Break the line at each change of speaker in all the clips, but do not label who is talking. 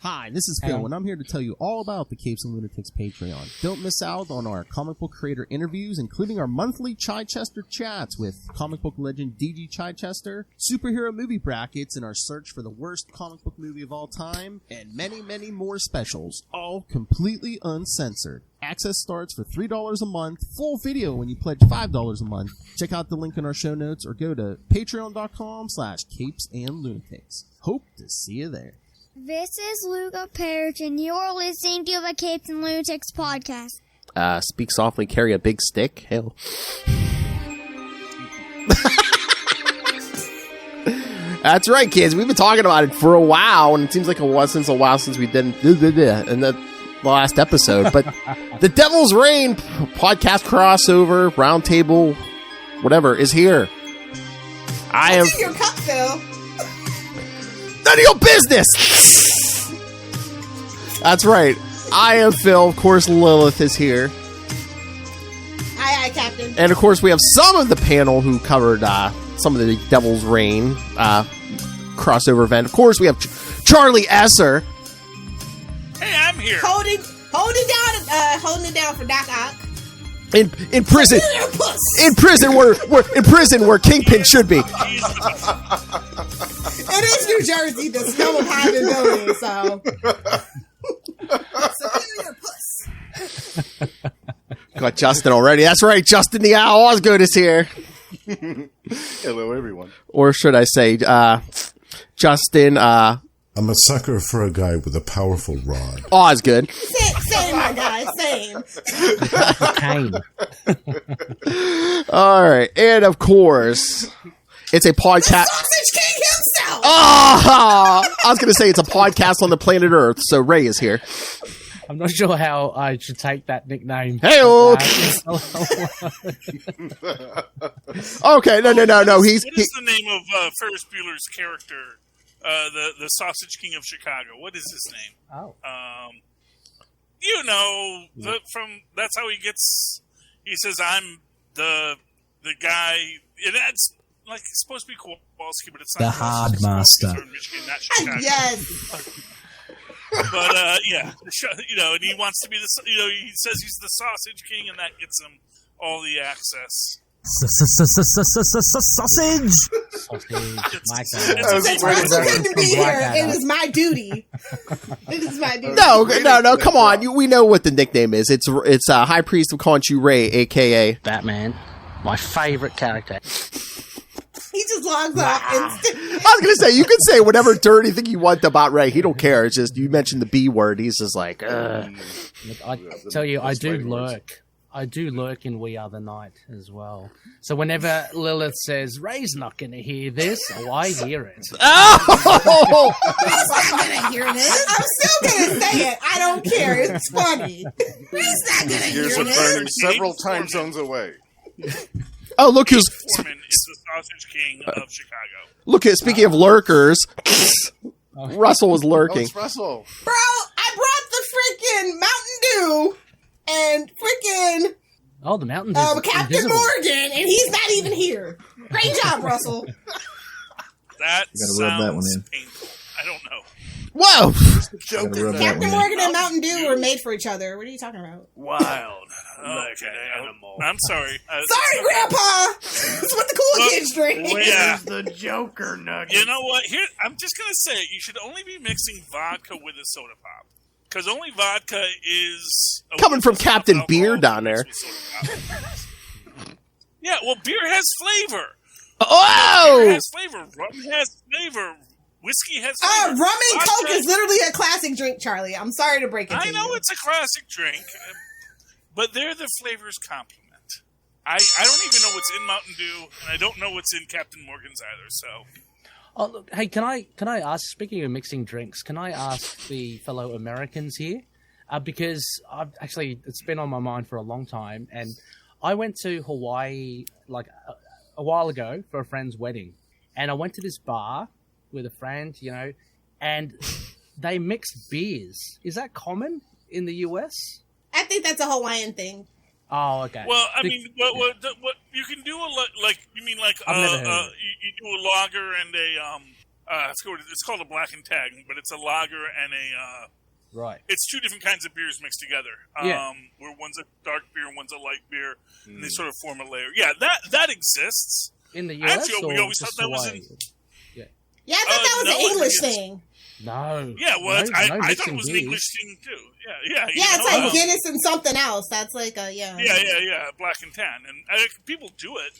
Hi, this is Phil, and I'm here to tell you all about the Capes and Lunatics Patreon. Don't miss out on our comic book creator interviews, including our monthly Chichester chats with comic book legend DG Chichester, superhero movie brackets in our search for the worst comic book movie of all time, and many, many more specials, all completely uncensored. Access starts for $3 a month, full video when you pledge $5 a month. Check out the link in our show notes or go to patreon.com/CapesandLunatics. Hope to see you there.
This is Luca Perich, and you're listening to the Capes and Lunatics podcast.
Speak softly, carry a big stick. Hell. That's right, kids. We've been talking about it for a while, and it seems like it was since we didn't in the last episode. But the Devil's Reign podcast crossover, Roundtable, whatever, is here.
What's in your cup, Phil?
None of your business! That's right. I am Phil. Of course, Lilith is here.
Aye, Captain.
And of course, we have some of the panel who covered some of the Devil's Reign crossover event. Of course, we have Charlie Esser.
Hey, I'm here.
Holding it down for Doc Ock.
In prison. In prison where Kingpin should be.
It is New Jersey, the smell of high building, so. Superior puss.
Got Justin already. That's right, Justin the Owl Osgood is here.
Hello, everyone.
Or should I say, Justin,
I'm a sucker for a guy with a powerful rod.
Osgood.
Same, my guy, same.
All right, and of course, it's a podcast.
The Sausage King himself!
Oh! I was going to say it's a podcast on the planet Earth, so Ray is here.
I'm not sure how I should take that nickname.
Hey-o! Okay, no.
What is the name of Ferris Bueller's character? The Sausage King of Chicago. What is his name?
Oh.
That's how he gets. He says, "I'm the guy." And that's like it's supposed to be Kowalski, but it's not.
The Hard Master.
Michigan, not Chicago.
Yes.
But and he wants to be he says he's the Sausage King, and that gets him all the access.
Sausage.
Since Russell couldn't be here, it is my duty. It is my duty.
No, come on. We know what the nickname is. It's High Priest of Khonshu Ray, a.k.a.
Batman. My favorite character.
He just logs off.
I was going to say, you can say whatever dirty thing you want about Ray. He don't care. It's just, you mentioned the B word. He's just like,
Look, I tell you, I do lurk. I do lurk in We Are the Night as well. So whenever Lilith says, Ray's not going to hear this, I hear it.
Oh!
Ray's not going to hear this. I'm still going to say it. I don't care. It's funny. Ray's not going to hear
Years
this.
of burning several time zones away.
Oh, look who's...
Foreman is the Sausage King of Chicago.
Look at, speaking of lurkers, Russell was
Oh,
lurking.
it's Russell.
Bro, I brought the freaking Mountain Dew and freaking
the Mountain Dew.
Captain
invisible.
Morgan, and he's not even here. Great job, Russell.
That
You gotta rub that one
sounds
in.
painful. I don't know.
Whoa!
Joking.
rub that
Captain
one in.
Morgan and Mountain Dew were made for each other. What are you talking about?
Wild, like an animal. I'm sorry.
Sorry, Grandpa. That's what the cool kids drink.
Yeah.
The Joker nugget.
You know what? Here, I'm just gonna say it. You should only be mixing vodka with a soda pop, because only vodka is
Coming from Captain Beer down there.
Yeah, well, beer has flavor.
Oh!
Beer has flavor. Rum has flavor. Whiskey has flavor.
Rum and
Vodka-
Coke is literally a classic drink, Charlie. I'm sorry to break it to you.
I know it's a classic drink, but they're the flavors complement. I don't even know what's in Mountain Dew, and I don't know what's in Captain Morgan's either. So,
Oh, look, hey, can I ask, speaking of mixing drinks, can I ask the fellow Americans here? Because it's been on my mind for a long time, and I went to Hawaii like a while ago for a friend's wedding, and I went to this bar with a friend, and they mixed beers. Is that common in the US?
I think that's a Hawaiian thing.
Oh, okay.
well, I mean, what you can do you do a lager and It's called a Black and Tang, but it's a lager and a.
Right.
It's two different kinds of beers mixed together. Where one's a dark beer and one's a light beer, and they sort of form a layer. Yeah, that exists.
In the US,
we always thought that was in.
Yeah, I thought that was an English thing.
No.
Yeah, well,
no,
I thought it was an English thing too. Yeah.
Yeah, it's like Guinness and something else. That's like a
Yeah, Black and Tan, and people do it.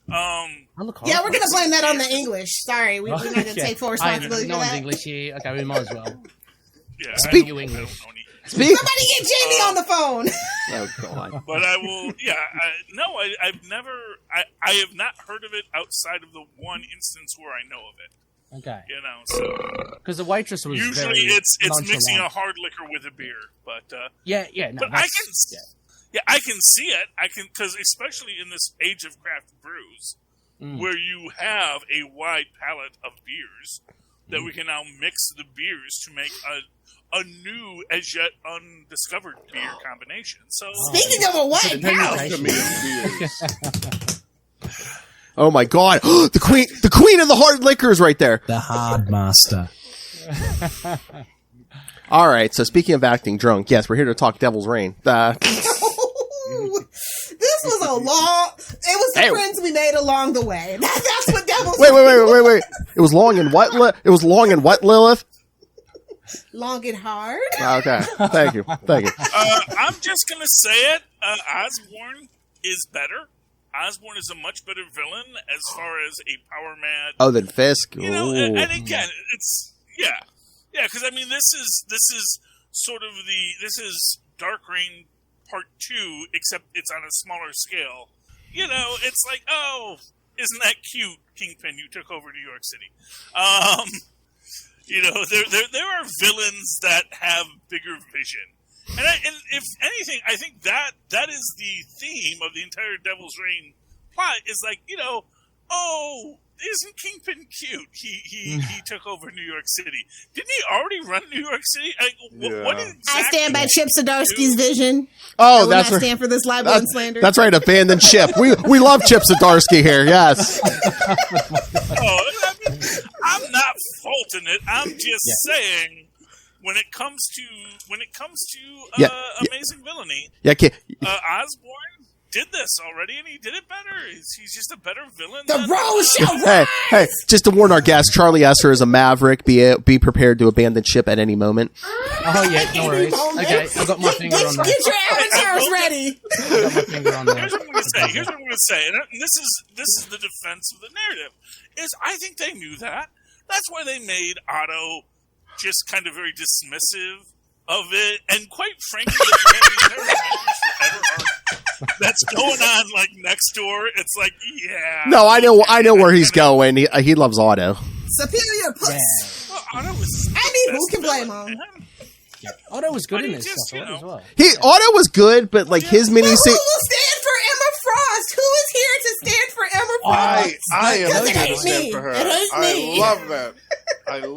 Yeah, we're gonna blame that on the English. Sorry, we're not gonna take full responsibility for
no one's
that.
English here. Okay, we might as well.
Yeah,
Speak-
you English.
Somebody get Jamie on the phone.
Oh God!
But I will. Yeah, I've never. I have not heard of it outside of the one instance where I know of it.
Okay.
So
because the waitress was
usually it's mixing a hard liquor with a beer, but
no,
but I can see it. I can, because especially in this age of craft brews, where you have a wide palette of beers, that we can now mix the beers to make a new, as yet undiscovered beer combination. So
speaking of a wide palette.
Oh my God! the queen of the hard liquors, right there.
The hard master.
All right. So speaking of acting drunk, yes, we're here to talk Devil's Reign.
This was a long. It was the friends we made along the way. That's what Devil's.
Wait! It was long and what? It was long and what, Lilith?
Long and hard.
Okay. Thank you.
I'm just gonna say it. Osborn is better. Osborn is a much better villain as far as a power mad.
Oh, than Fisk.
You know, and again, it's because I mean, this is sort of this is Dark Reign Part 2, except it's on a smaller scale. You know, it's like, oh, isn't that cute, Kingpin? You took over New York City. You know, there are villains that have bigger vision. And if anything, I think that is the theme of the entire Devil's Reign plot. Is like, you know, oh, isn't Kingpin cute? He took over New York City. Didn't he already run New York City? What exactly
I stand by Chip Zdarsky's vision.
Oh,
that's right. I stand for this libel and slander.
That's right. Abandoned ship. We love Chip Zdarsky here. Yes.
I'm not faulting it. I'm just saying. When it comes to amazing villainy, Osborn did this already, and he did it better. He's just a better villain.
The rose shall rise.
Hey! Just to warn our guests, Charlie Esser is a maverick. Be prepared to abandon ship at any moment.
Oh yeah, no worries. Okay, I got my finger on that.
Get your avatars ready.
I got my finger on that.
Here's what I'm going to say, and this is the defense of the narrative. Is I think they knew that. That's why they made Otto just kind of very dismissive of it, and quite frankly, that's going on like next door. It's like, yeah.
No, I know where he's going. He loves Otto.
Superior puss.
Yeah. Well, Otto was.
I mean, who can blame him?
Yeah. Otto was good in this stuff as well.
Otto was good, but like his mini.
Who will stand for Emma Frost? Who is here to stand for Emma Frost?
I am
Because it
going to
ain't
stand
me.
for her.
It ain't me.
I love that.
But you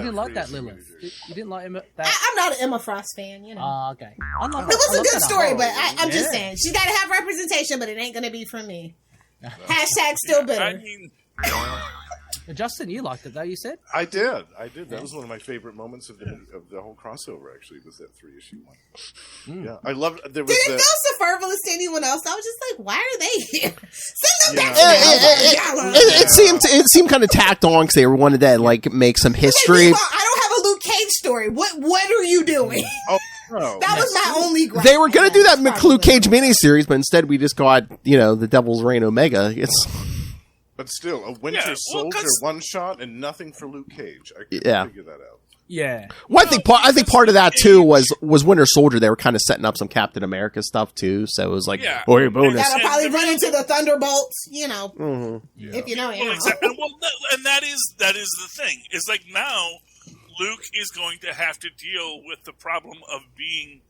didn't like that, Lilith. You didn't like Emma.
I'm not an Emma Frost fan, you know.
Oh, okay.
It was a good story, but I'm just saying she got to have representation, but it ain't going to be from me. Hashtag still bitter.
I mean,
Justin, you liked it though. You said
I did. That was one of my favorite moments of the whole crossover. Actually, was that 3-issue one. Yeah, I loved. There was.
Did it feel superfluous to anyone else? I was just like, why are they here? Send them back to
it seemed kind of tacked on because they wanted to like make some history.
I don't have a Luke Cage story. What are you doing?
Oh. No.
That was my only gripe.
They were going to do that Luke Cage miniseries, but instead we just got the Devil's Reign Omega.
But still, a Winter Soldier one shot and nothing for Luke Cage. I couldn't figure that out.
Yeah.
Well, I think part of that too was Winter Soldier. They were kind of setting up some Captain America stuff too, so it was like, bonus.
That'll probably run into the Thunderbolts, if you know.
Well, exactly. And that is the thing. It's like now Luke is going to have to deal with the problem of being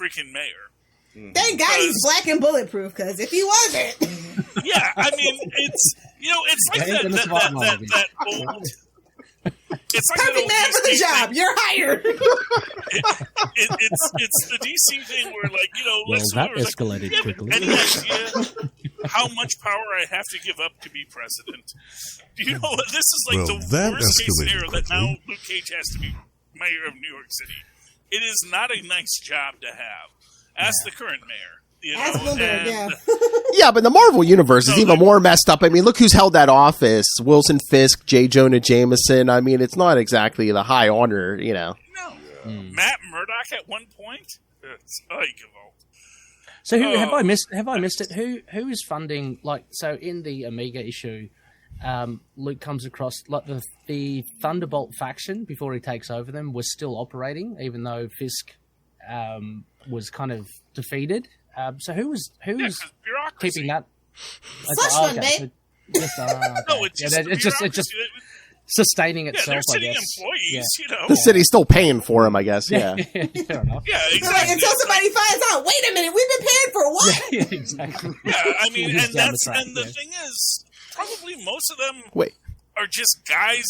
freaking mayor.
Thank God he's black and bulletproof, because if he wasn't,
yeah, I mean it's like that old. It's like
perfect man for the job. You're hired.
It's the DC thing where, like,
well, that escalated quickly.
Any idea how much power I have to give up to be president. Do you know this is like the
that
worst case scenario
escalated
that now
quickly.
Luke Cage has to be mayor of New York City. It is not a nice job to have. Ask the current mayor. You know,
Ask Bloomberg, yeah.
Yeah, but the Marvel universe is even more messed up. I mean, look who's held that office: Wilson Fisk, J. Jonah Jameson. I mean, it's not exactly the high honor, you know.
No, Matt Murdock at one point. It's
So have I missed it? Who is funding? Like, so in the Amiga issue, Luke comes across like the Thunderbolt faction before he takes over them was still operating, even though Fisk was kind of defeated. So who was keeping that?
Slush fund, babe.
It's just sustaining itself.
They're
I guess.
employees, you know.
The city's still paying for him, I guess. Yeah.
Fair enough.
Yeah,
Like,
exactly.
until somebody finds out, wait a minute, we've been paying for what?
Yeah, exactly.
Yeah, I mean,
Just
and
down the
that's
track,
and the thing is, probably most of them
Wait.
are just guys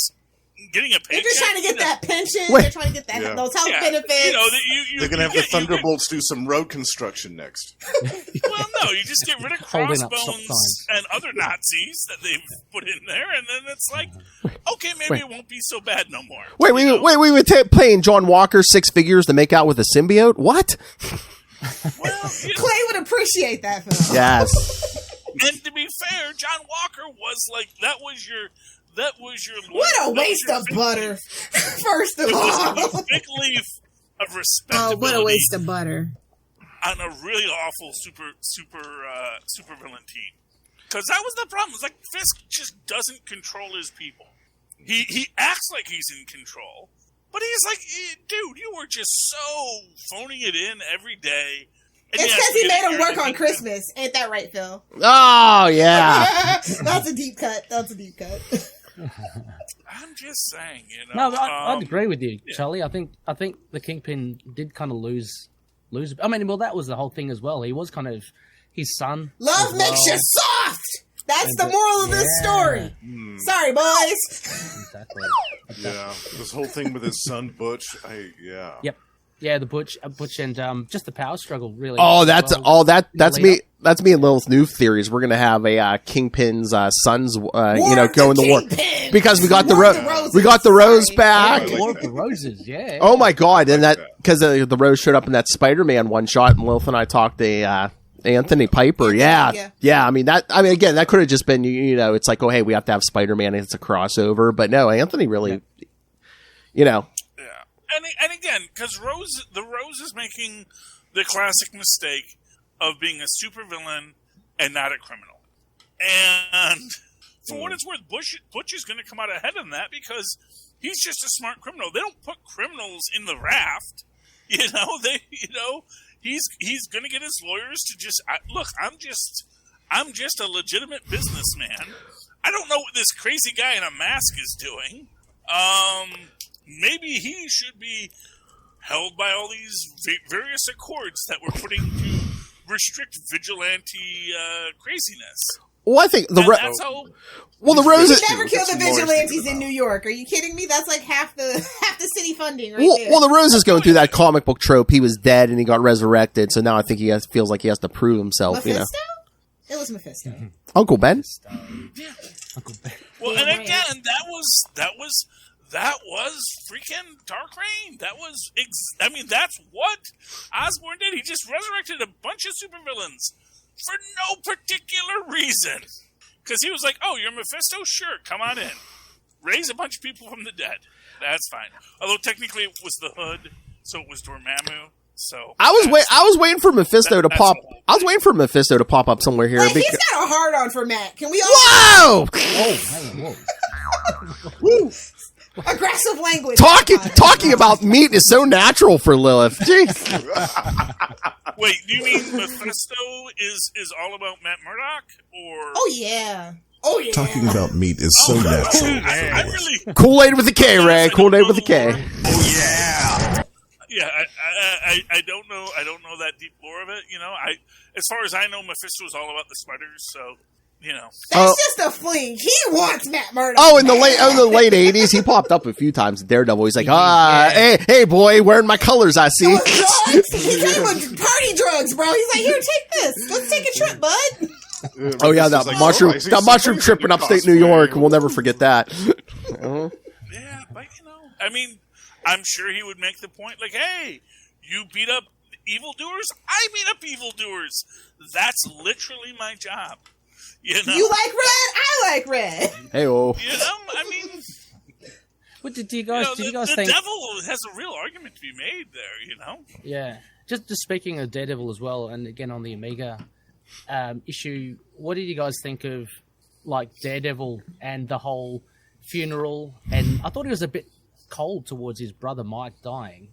getting a
They're
paycheck.
just trying to get that pension.
Wait.
They're trying to get that those health
Yeah,
benefits.
you know,
They're going to have the Thunderbolts do some road construction next.
Well, no, you just get rid of
Holding up stop
Crossbones
signs.
and other Nazis that they've put in there, and then it's like, okay, maybe it won't be so bad no more.
Wait, we were paying John Walker 6 figures to make out with a symbiote? What?
Well, you know,
Clay would appreciate that, Phil.
Yes.
and to be fair, John Walker was like that was your.
What a waste of butter. First of
It
all.
was a big leaf of
Oh,
respectability.
what a waste of butter.
On a really awful super villain team. Because that was the problem. It's like Fisk just doesn't control his people. He acts like he's in control, but he's like, dude, you were just so phoning it in every day. And
It's because he made him work on Christmas. Ain't that right, Phil?
Oh, yeah.
That's a deep cut. That's a deep cut.
I'm just saying, you know.
No, I'd agree with you, Charlie. I think the Kingpin did kind of lose. I mean, well, that was the whole thing as well. He was kind of his son.
Love makes you soft. That's the moral of this story. Sorry, boys.
Exactly.
Yeah, this whole thing with his son Butch.
Yep. Yeah, the Butch and just the power struggle, really.
Oh, that's
lead
me.
up.
That's me and Lilith's new theories. We're gonna have a Kingpin's sons, go in the war because we got the Rose back.
War of the Roses, yeah.
Oh my god! And that because the Rose showed up in that Spider-Man one shot, and Lilith and I talked to Anthony Piper. Yeah. I mean again, that could have just been it's like, oh hey, we have to have Spider-Man, and it's a crossover. But no, Anthony really,
And again, because the Rose is making the classic mistake of being a supervillain and not a criminal. And for what it's worth, Butch is going to come out ahead on that because he's just a smart criminal. They don't put criminals in the raft. He's going to get his lawyers to just look. I'm just a legitimate businessman. I don't know what this crazy guy in a mask is doing. Maybe he should be held by all these various accords that we're putting to restrict vigilante craziness.
Well, I think the Rose
You never kill the vigilantes in New York. Are you kidding me? That's like half the city funding right there.
Well, the Rose is going through that comic book trope. He was dead and he got resurrected, so now I think feels like he has to prove himself.
Mephisto? It was Mephisto.
Uncle Ben.
Yeah. Uncle Ben. Well, and again, that was freaking Dark Reign. That was, that's what Osborn did. He just resurrected a bunch of supervillains for no particular reason. Because he was like, oh, you're Mephisto? Sure, come on in. Raise a bunch of people from the dead. That's fine. Although technically it was the Hood, so it was Dormammu. So
I was waiting for Mephisto to pop. I was waiting for Mephisto to pop up somewhere here.
Wait, he's got a hard on for Matt. Can we all?
Whoa!
Whoa!
Woo! Aggressive language.
Talking about meat is so natural for Lilith. Jeez.
Wait, do you mean Mephisto is all about Matt Murdock, or?
Oh yeah. Oh yeah.
Talking about meat is so natural.
I really
Kool-Aid with a K, Ray. Kool-Aid with a K.
Oh yeah.
Yeah, I don't know. I don't know that deep lore of it. As far as I know, Mephisto is all about the spiders. So,
that's just a fling. He wants Matt Murdock.
Oh, in the late '80s, he popped up a few times in Daredevil. He's like, hey, boy, wearing my colors, I see.
He came with party drugs, bro. He's like, here, take this. Let's take a trip, bud.
Oh yeah, that mushroom trip in upstate New York. We'll never forget that.
Yeah, but I mean, I'm sure he would make the point like, "Hey, you beat up evildoers. I beat up evildoers. That's literally my job." You like
red? I like red.
Hey, oh.
I mean,
what did you guys think?
The devil has a real argument to be made there.
Yeah. Just speaking of Daredevil as well, and again on the Omega issue, what did you guys think of like Daredevil and the whole funeral? And I thought he was a bit cold towards his brother Mike dying.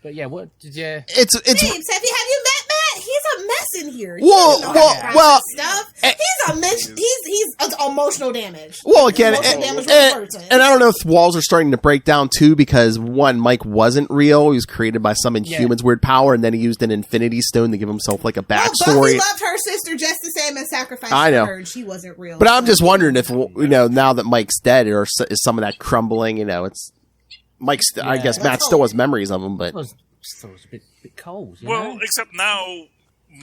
But yeah, what did you?
James, have you met Matt? He's a mess in here.
Well,
stuff. He's a mess. He's emotional damage.
Well, again, and I don't know if walls are starting to break down too, because one, Mike wasn't real. He was created by some Inhuman's weird power, and then he used an Infinity Stone to give himself like a backstory.
Buffy loved her sister just the same and sacrificed
I know.
for her, and she wasn't real.
But I'm just wondering if now that Mike's dead, or is some of that crumbling? It's Mike's. I guess Matt still has memories of him, but.
It was a bit cold.
Well, except now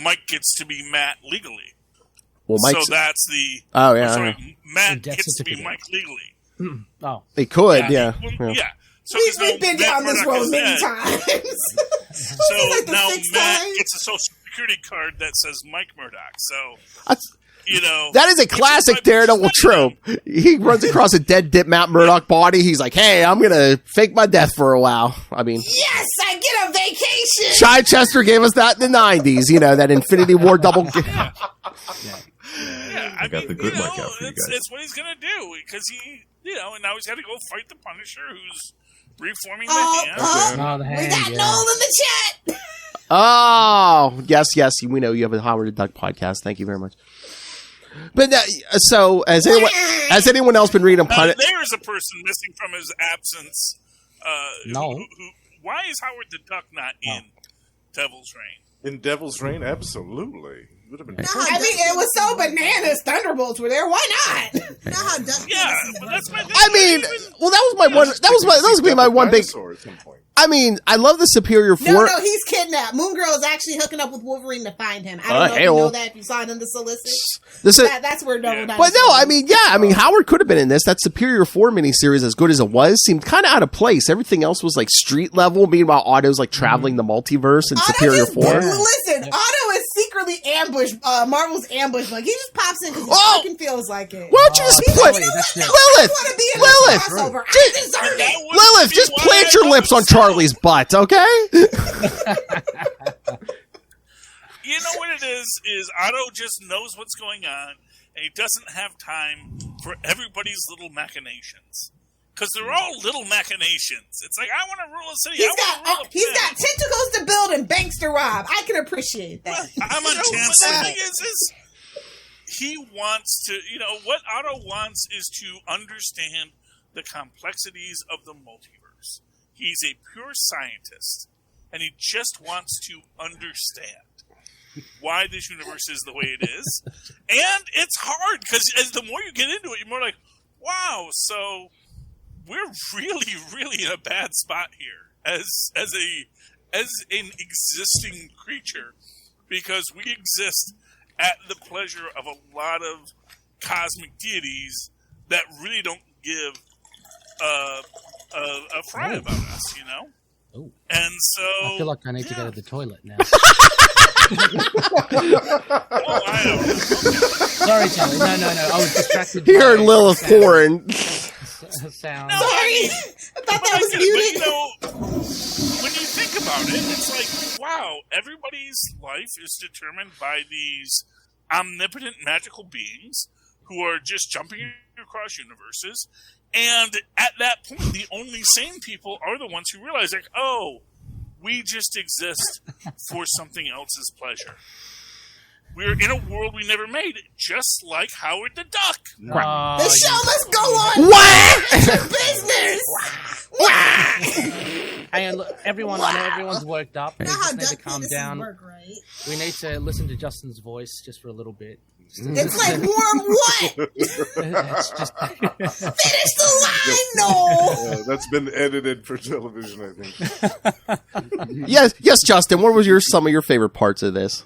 Mike gets to be Matt legally.
Well,
so that's the.
Oh yeah.
Sorry, Matt gets to be Mike legally.
Oh,
he could. Yeah.
So
we've been down this road many times.
So now Matt gets a social security card that says Mike Murdoch. So.
That is a classic Daredevil trope. He runs across a dead Matt Murdock body. He's like, "Hey, I'm gonna fake my death for a while." I mean,
yes, I get a vacation.
Chichester gave us that in the '90s. That Infinity War double.
Yeah, I got the good Mike out for you guys. It's what he's gonna do because he, and now he's got to go fight the Punisher, who's reforming the hand.
The hand.
We got Noel in the chat.
Oh, yes, we know you have a Howard the Duck podcast. Thank you very much. But so has anyone else been reading Punisher?
There's a person missing from his absence.
No.
Why is Howard the Duck not in Devil's Reign?
In Devil's Reign, absolutely. Would have been.
It was so bananas. Thunderbolts were there. Why not?
But that's my thing.
I mean, that was my one. That was gonna be my one big. I mean, I love the Superior Four.
No, he's kidnapped. Moon Girl is actually hooking up with Wolverine to find him. I don't know if you know that, if you saw it in the solicit. That's where Double Dinosaur.
But no, Howard could have been in this. That Superior 4 miniseries, as good as it was, seemed kind of out of place. Everything else was like street level. Meanwhile, Otto's like traveling the multiverse in Superior 4.
Listen, Otto is secretly ambushed. Marvel's ambush. Like, he just pops in because he fucking feels like it.
Why don't you just put Lilith, just plant your lips on Charlie's butt, okay?
You know what it is Otto just knows what's going on, and he doesn't have time for everybody's little machinations. Because they're all little machinations. It's like, I want to rule a city.
He's got tentacles to build and banks to rob. I can appreciate that.
I'm on chance. The thing is he wants to, what Otto wants is to understand the complexities of the multiverse. He's a pure scientist, and he just wants to understand why this universe is the way it is. And it's hard, because the more you get into it, you're more like, wow, so we're really, really in a bad spot here as an existing creature, because we exist at the pleasure of a lot of cosmic deities that really don't give a fry about us,
Ooh.
And so
I feel like I need to go to the toilet now.
I don't know.
Sorry, Charlie. No. I was distracted.
He heard Lilith pouring.
Sound.
No,
Sorry, I thought that was muted.
When you think about it, it's like, wow, everybody's life is determined by these omnipotent magical beings who are just jumping across universes. And at that point, the only sane people are the ones who realize, like, oh, we just exist for something else's pleasure. We're in a world we never made, just like Howard the Duck.
The show must go on.
What?
Business.
Hey, and look, everyone, I know everyone's worked up. We just need to calm down.
Work, right?
We need to listen to Justin's voice just for a little bit.
It's like warm what?
It's just
Finish the line, no.
That's been edited for television, I think.
Yes, Justin. What was some of your favorite parts of this?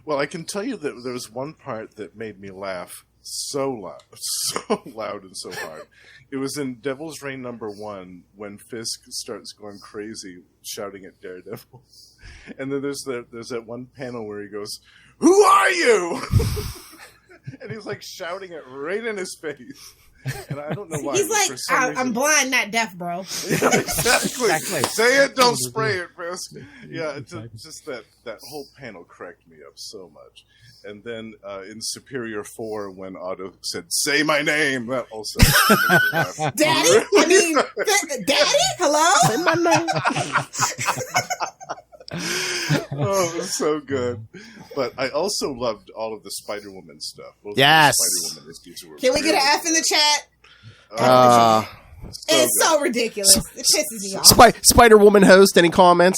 Well, I can tell you that there was one part that made me laugh so loud and so hard. It was in Devil's Reign #1 when Fisk starts going crazy, shouting at Daredevil. And then there's that one panel where he goes, "Who are you?" And he's like shouting it right in his face. And I don't know why.
He's like, I'm blind, not deaf, bro.
Yeah, exactly. Say it, don't spray it, Fisk. Yeah, just that whole panel cracked me up so much. And then in Superior 4, when Otto said, "Say my name," that also made me laugh.
Daddy? I mean, Daddy? Hello?
Say my name.
Oh, it was so good. But I also loved all of the Spider-Woman stuff. Both
Yes.
of the Spider-Woman issues were
Can we get an
really
F in the chat?
good.
It's so ridiculous. It pisses me off.
Spider-Woman host, any comments?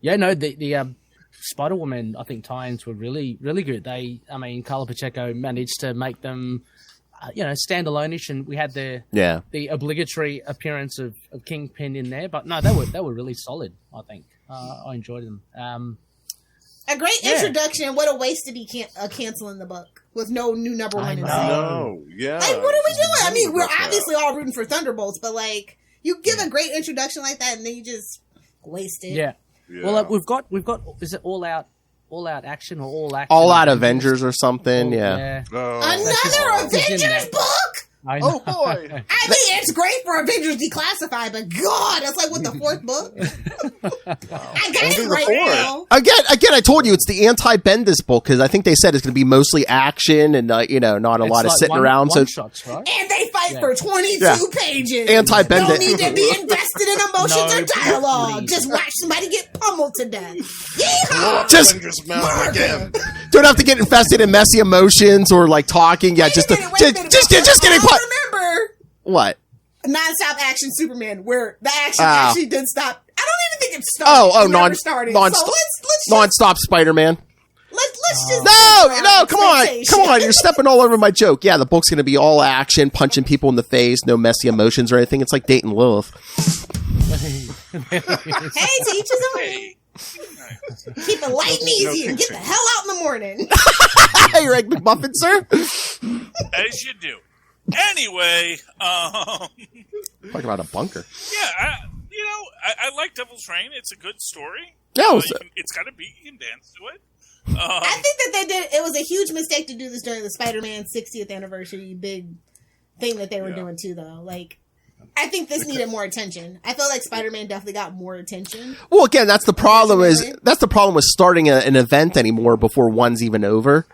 Yeah, no, the Spider-Woman, I think, tie-ins were really, really good. Carla Pacheco managed to make them, standalone-ish, and we had the obligatory appearance of Kingpin in there. But no, they were really solid, I think. I enjoyed them.
A great introduction. What a waste to be canceling the book with no new #1 in sight.
No, yeah.
Like, what are we doing? I mean, we're obviously all rooting for Thunderbolts, but like, you give a great introduction like that, and then you just waste it.
Yeah. Well, we've got. Is it all out action or all action?
All Out Avengers or something. Yeah.
Another Avengers book.
Oh boy!
I mean, it's great for Avengers Declassified, but God, that's like what the 4th book. I got it right now.
Again, I told you it's the anti-Bendis book because I think they said it's going to be mostly action and not a lot of sitting around.
Shots, right?
And they fight for 22 pages.
Anti-Bendis.
Don't need to be invested in emotions or dialogue.
please.
Just watch somebody get pummeled to death. Yeehaw!
Just
again.
don't have to get invested in messy emotions or like talking. Yeah, just getting.
Remember
What?
non-stop action Superman, where the action actually did stop. I don't even think it started.
Non-stop Spider-Man.
Let's just
No, come on, you're stepping all over my joke. Yeah, the book's gonna be all action, punching people in the face, no messy emotions or anything. It's like dating Lilith.
Hey, to each his own. Keep it light and easy and get the hell out in the morning.
Hey, Greg McMuffin, sir.
As you do. Anyway,
Talk about a bunker.
Yeah, I like Devil's Reign. It's a good story.
Yeah,
it's got a beat. You can dance to it.
I think that it was a huge mistake to do this during the Spider-Man 60th anniversary big thing that they were doing too, though. Like, I think this needed more attention. I feel like Spider-Man definitely got more attention.
Well, again, that's the problem. That's the problem with starting an event anymore before one's even over.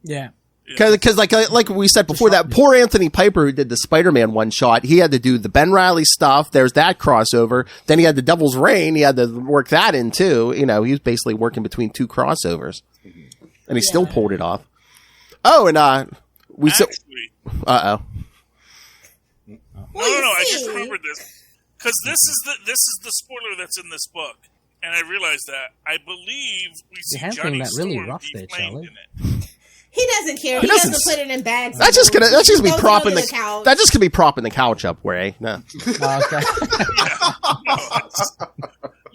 Yeah.
Because like we said before, that poor Anthony Piper who did the Spider-Man one shot, he had to do the Ben Reilly stuff. There's that crossover. Then he had the Devil's Reign. He had to work that in too. He was basically working between 2 crossovers, and he still pulled it off. Oh, and we said,
No. I just remembered this because this is the spoiler that's in this book, and I realized that I believe we see Johnny Storm deflamed in it.
He doesn't care. He doesn't put it in bags.
That's just gonna be propping the couch. That's just gonna be propping the couch up, Ray. No.
Okay.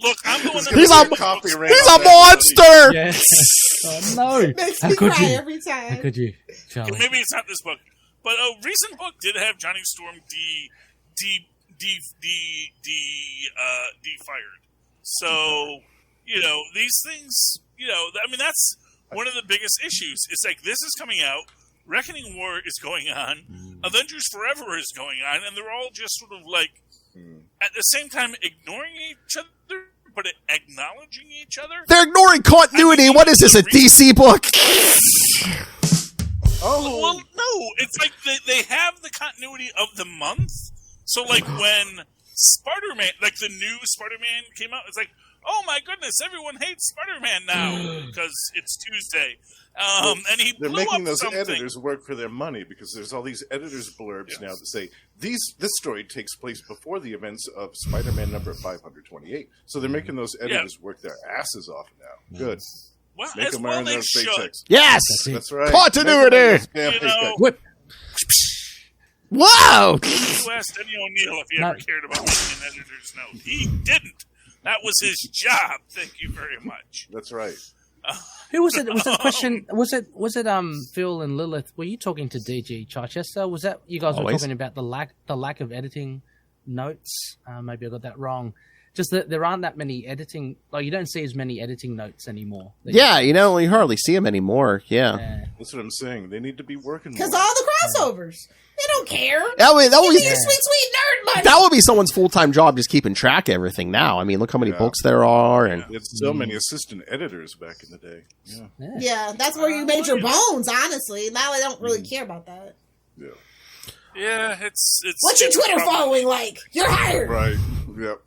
Look, I'm the one that
He's a monster.
Yes. Oh, no.
Makes me cry every time.
How could you, Charlie?
Maybe it's not this book, but a recent book did have Johnny Storm fired. So these things. I mean that's one of the biggest issues. It's like this is coming out, Reckoning War is going on, Avengers Forever is going on, and they're all just sort of like at the same time ignoring each other, but acknowledging each other.
They're ignoring continuity. What is this, a DC book?
Well, no. It's like they have the continuity of the month. So, like, when Spider-Man, like the new Spider-Man came out, it's like, oh my goodness, everyone hates Spider-Man now because it's Tuesday. And
they're making those editors work for their money because there's all these editors' blurbs now that say this story takes place before the events of Spider-Man number 528. So they're making those editors work their asses off now. Good.
Well,
Make them earn those paychecks.
Yes!
That's right.
Continuity! Whip. Whoa!
You asked Denny O'Neil if he ever cared about making an editor's note. He didn't. That was his job. Thank you very much.
That's right.
Who was it? Was it a question? Was it Phil and Lilith? Were you talking to DG Chichester? Was that you guys were talking about the lack of editing notes? Maybe I got that wrong. Just that there aren't that many editing. Like you don't see as many editing notes anymore.
Yeah, you hardly see them anymore. Yeah.
That's what I'm saying. They need to be working more.
Because all the crossovers. They don't care.
That would
Give me your sweet nerd money.
That would be someone's full-time job, just keeping track of everything now. I mean, look how many books there are. And
it's so many assistant editors back in the day.
Yeah, that's where you made your bones, honestly. Now I don't really care about that.
Yeah.
Yeah, it's
what's your Twitter following like? You're hired.
Right. Yep.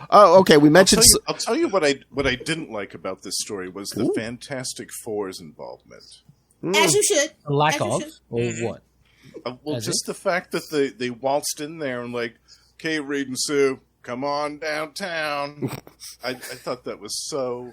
Oh, okay. We mentioned.
I'll tell you what I didn't like about this story was the Fantastic Four's involvement.
As you should.
Lack of, or what?
Well, just the fact that they waltzed in there and like, okay, Reed and Sue, come on downtown. I thought that was so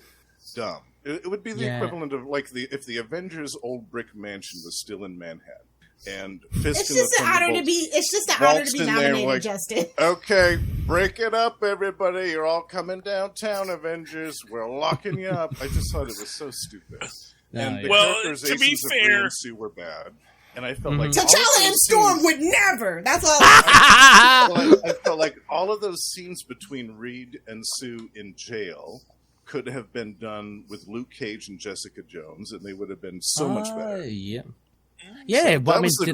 dumb. It would be the equivalent of like if the Avengers' old brick mansion was still in Manhattan. And Fisk
it's just an honor to be. It's just an honor to be nominated, like, Justin.
Okay, break it up, everybody. You're all coming downtown, Avengers. We're locking you up. I just thought it was so stupid. And the characterizations of Reed and Sue were bad. And I felt like
T'Challa and Storm would never. That's all.
I felt like all of those scenes between Reed and Sue in jail could have been done with Luke Cage and Jessica Jones, and they would have been so much better.
Yeah,
so
but I mean, did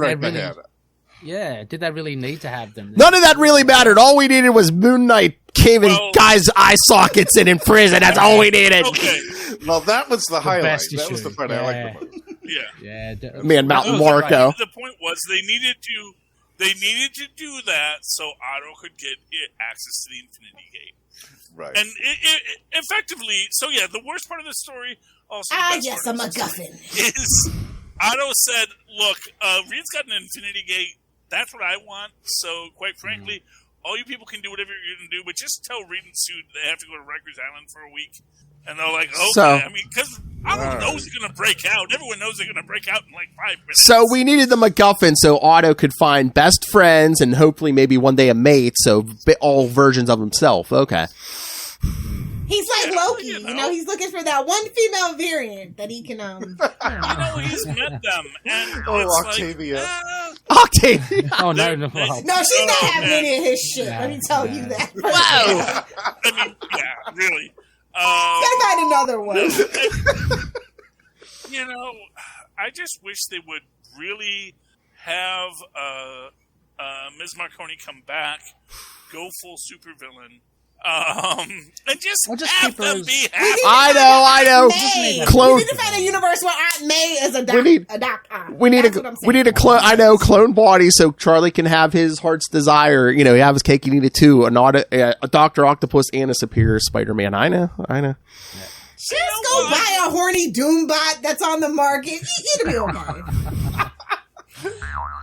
they really need to have them?
None of that really mattered. All we needed was Moon Knight caving guys' eye sockets in prison. That's all we needed.
Okay.
Well, that was the highlight. That was the part I liked the most.
Yeah.
Man, Mountain Marco.
The point was they needed to do that so Otto could get access to the Infinity Gate.
Right.
And it effectively, so yeah, the worst part of the story also
yes, a MacGuffin.
is Otto said, look, Reed's got an Infinity Gate. That's what I want. So, quite frankly, all you people can do whatever you're going to do, but just tell Reed and Sue they have to go to Rikers Island for a week. And they're like, okay. I mean, because Otto knows they're going to break out. Everyone knows they're going to break out in like 5 minutes.
So we needed the MacGuffin so Otto could find best friends and hopefully maybe one day a mate, so all versions of himself. Okay.
He's like Loki, you know, he's looking for that one female variant that he can,
he's met them. And
Octavia.
Octavia!
Oh, no.
No, she's not having any of his shit, let me tell you that.
Wow!
I mean, yeah, really.
Gotta find another one.
I just wish they would really have Ms. Marconi come back, go full supervillain, and just have them be happy.
I know.
Clone. We need to find a universe where Aunt May is a doctor.
We need a clone. I know, clone body so Charlie can have his heart's desire. You know, he have his cake and eat it too. A Dr. Octopus and a Superior Spider-Man. I know.
Just go buy a horny Doombot that's on the market. It'll be okay.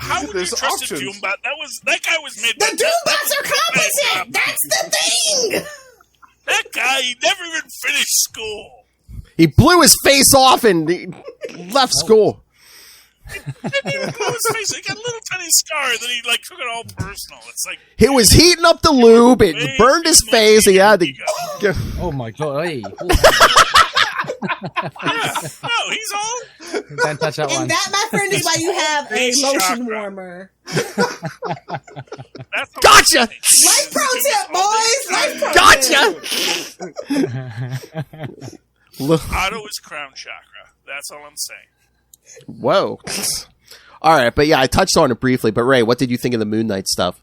How would you trust a Doombot? That guy was made.
The Doombots are competent. That's the thing.
That guy, he never even finished school.
He blew his face off and left school.
He didn't even blow his face. He got a little tiny scar. Then he took it all personal. It's like
he was heating up the lube. It burned his face. He had to.
Oh my god! Hey.
No, he's all.
Don't touch that one.
And that, my friend, is why you have a lotion warmer.
Gotcha.
Life pro tip, boys. Life pro
Gotcha.
Otto is crown chakra. That's all I'm saying.
Whoa. All right, but yeah, I touched on it briefly. But Ray, what did you think of the Moon Knight stuff?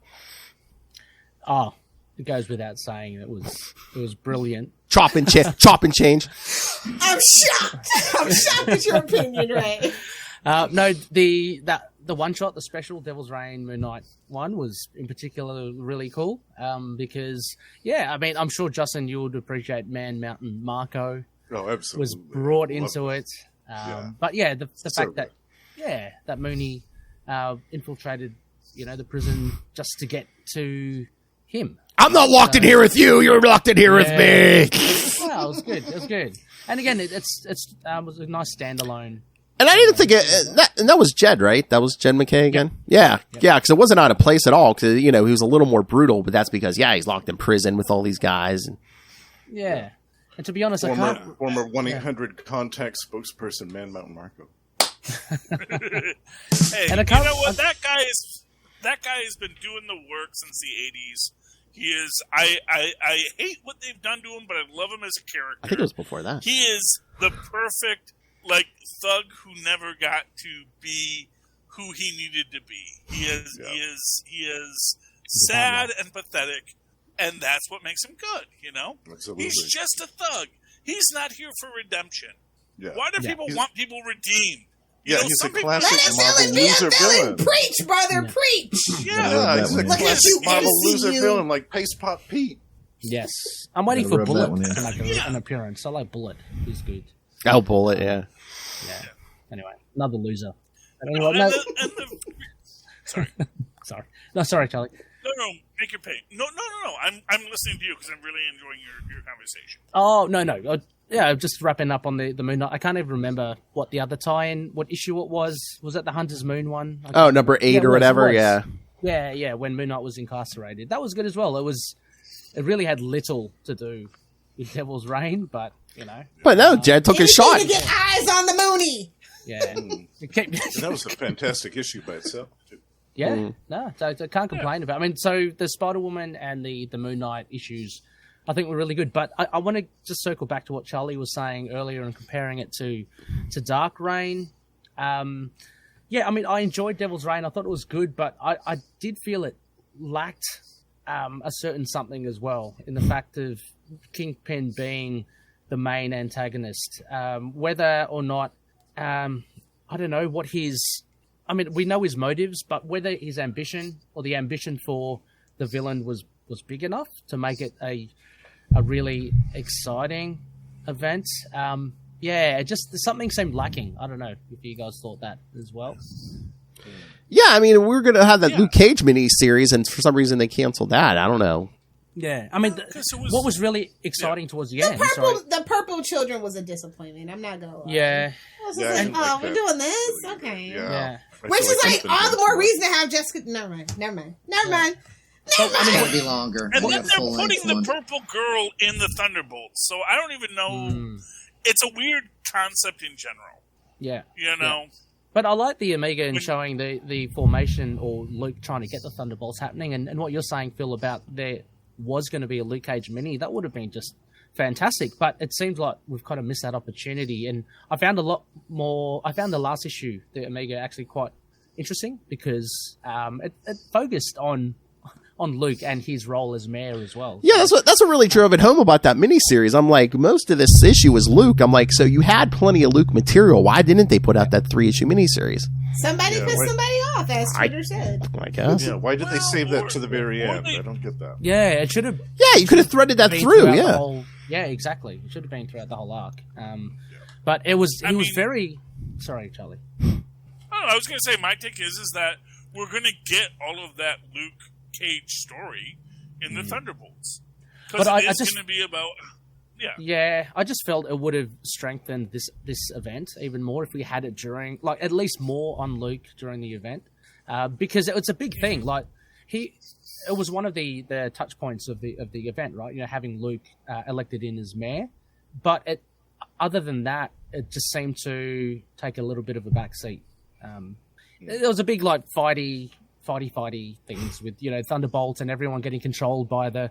Oh, it goes without saying. It was brilliant.
Chop and change.
I'm shocked. I'm shocked at your opinion, Ray.
No, the one shot, the special Devil's Reign Moon Knight one was in particular really cool. Because I mean, I'm sure Justin, you would appreciate Mountain Marco.
Oh, absolutely.
Was brought into it. But the fact that that Mooney infiltrated, the prison just to get to him.
I'm not locked in here with you. You're locked in here with me.
Well, it was good. It was good. And again, it was a nice standalone.
And I didn't think that was Jed, right? That was Jed McKay again. Yeah, because it wasn't out of place at all. Because he was a little more brutal, but that's because he's locked in prison with all these guys. And...
Yeah. And to be honest, I can't.
Former 1-800 contact spokesperson, Man Mountain Marco.
Hey,
And I
you
can't-
know what? That guy has been doing the work since the 80s. He is. I hate what they've done to him, but I love him as a character.
I think it was before that.
He is the perfect thug who never got to be who he needed to be. He is sad and pathetic, and that's what makes him good. You know,
Absolutely.
he's just a thug. He's not here for redemption.
Yeah.
Why do people want people redeemed? You
Yeah,
know,
he's a
some people-
classic
Let a
Marvel
villain be a
loser
villain.
villain.
Preach, brother, preach.
Yeah, he's a
Look at
classic
you,
Marvel loser
MCU.
villain like Paste Pot Pete.
Yes, I'm waiting
Gotta
for
rub that
Bullet
one in.
to make an appearance. I like Bullet. He's good.
Oh, Bullet, yeah.
Yeah. Anyway, another loser. But
And
anyway, no,
the- sorry.
sorry. No, sorry, Charlie.
No, make your pay. No. I'm listening to you because I'm really enjoying your conversation.
Oh, no. Yeah, just wrapping up on the Moon Knight. I can't even remember what the other tie-in, what issue it was. Was it the Hunter's Moon one?
Oh, number 8
Yeah, it
or
was,
whatever,
it was.
yeah.
Yeah, when Moon Knight was incarcerated. That was good as well. It really had little to do with Devil's Reign, but, you know.
But no, Jed took his shot.
To get eyes on the Mooney.
Yeah. It kept-
And that was a fantastic issue by itself.
Yeah, no, so I can't complain about it. I mean, so the Spider-Woman and the Moon Knight issues, I think were really good. But I want to just circle back to what Charlie was saying earlier and comparing it to Dark Reign. Yeah, I mean, I enjoyed Devil's Reign. I thought it was good, but I did feel it lacked a certain something as well in the fact of Kingpin being the main antagonist. Whether or not, I don't know what his... I mean, we know his motives, but whether his ambition or the ambition for the villain was big enough to make it a really exciting event. Yeah, just something seemed lacking. I don't know if you guys thought that as well.
Yeah, I mean, we were going to have that Luke Cage mini-series, and for some reason they canceled that. I don't know.
Yeah, I mean, what was really exciting towards the end?
The purple children was a disappointment. I'm not gonna lie.
Yeah.
I was just like, oh, we're doing this? Okay.
Yeah.
Which is like all the more reason to have Jessica. Never mind.
It'll be longer.
And
We'll
then
get
they're
full
putting
length
the
one.
purple girl in the Thunderbolts, so I don't even know. It's a weird concept in general.
Yeah.
You know?
But I like the Omega and showing the formation or Luke trying to get the Thunderbolts happening. And what you're saying, Phil, about there was going to be a Luke Cage mini, that would have been just fantastic. But it seems like we've kind of missed that opportunity. And I found the last issue, the Omega, actually quite interesting because it focused on Luke and his role as mayor as well.
Yeah, that's what really drove it home about that miniseries. I'm like, most of this issue was Luke. I'm like, so you had plenty of Luke material. Why didn't they put out that 3-issue miniseries?
Somebody pissed somebody off, as Twitter said.
I guess.
Yeah, why did they save that to the very end? I don't get that.
Yeah, it should have.
Yeah, you could have threaded that
been
through.
throughout
Yeah.
the whole- yeah, exactly. It should have been throughout the whole arc. But he was very. Sorry, Charlie.
I was going to say, my take is that we're going to get all of that Luke Cage story in the Thunderbolts. Because
But
it
I
is
just-
going to be about... Yeah.
Yeah, I just felt it would have strengthened this event even more if we had it during, like, at least more on Luke during the event, because it's a big thing. Like, it was one of the touch points of the event, right? You know, having Luke elected in as mayor, but other than that, it just seemed to take a little bit of a back seat. There was a big like fighty things with, you know, Thunderbolt and everyone getting controlled by the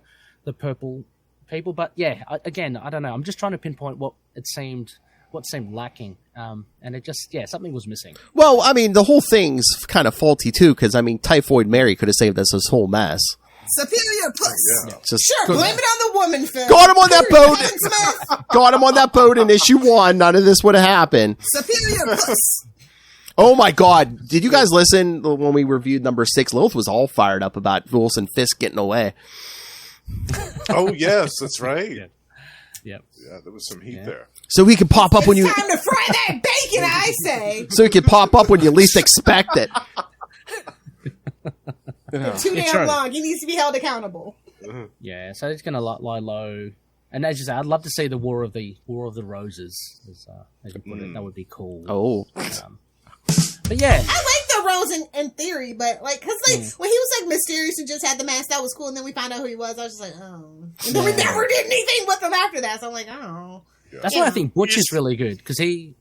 purple people. But yeah, again, I don't know. I'm just trying to pinpoint what seemed lacking. And it just, something was missing.
Well, I mean, the whole thing's kind of faulty too, because I mean, Typhoid Mary could have saved us this whole mess.
Superior puss.
Just
Sure, blame it on the woman, Phil.
got him on that boat.
Kevin Smith.
Got him on that boat in issue 1. None of this would have happened.
Superior puss.
Oh my God! Did you guys listen when we reviewed number 6? Lilith was all fired up about Wilson Fisk getting away.
Oh yes, that's right.
Yep.
Yeah, there was some heat there.
So he could pop up when you.
Time to fry that bacon, I say.
So he could pop up when you least expect it.
Too damn long. He needs to be held accountable.
Yeah, so it's going to lie low. And as you say, I'd love to see the War of the Roses, as you put it. That would be cool.
Oh.
But yeah.
I like the Rose in theory, but like, cause like when he was like mysterious and just had the mask, that was cool. And then we found out who he was. I was just like, oh. And then we never did anything with him after that. So I'm like, oh.
That's why I think Butch is really good because he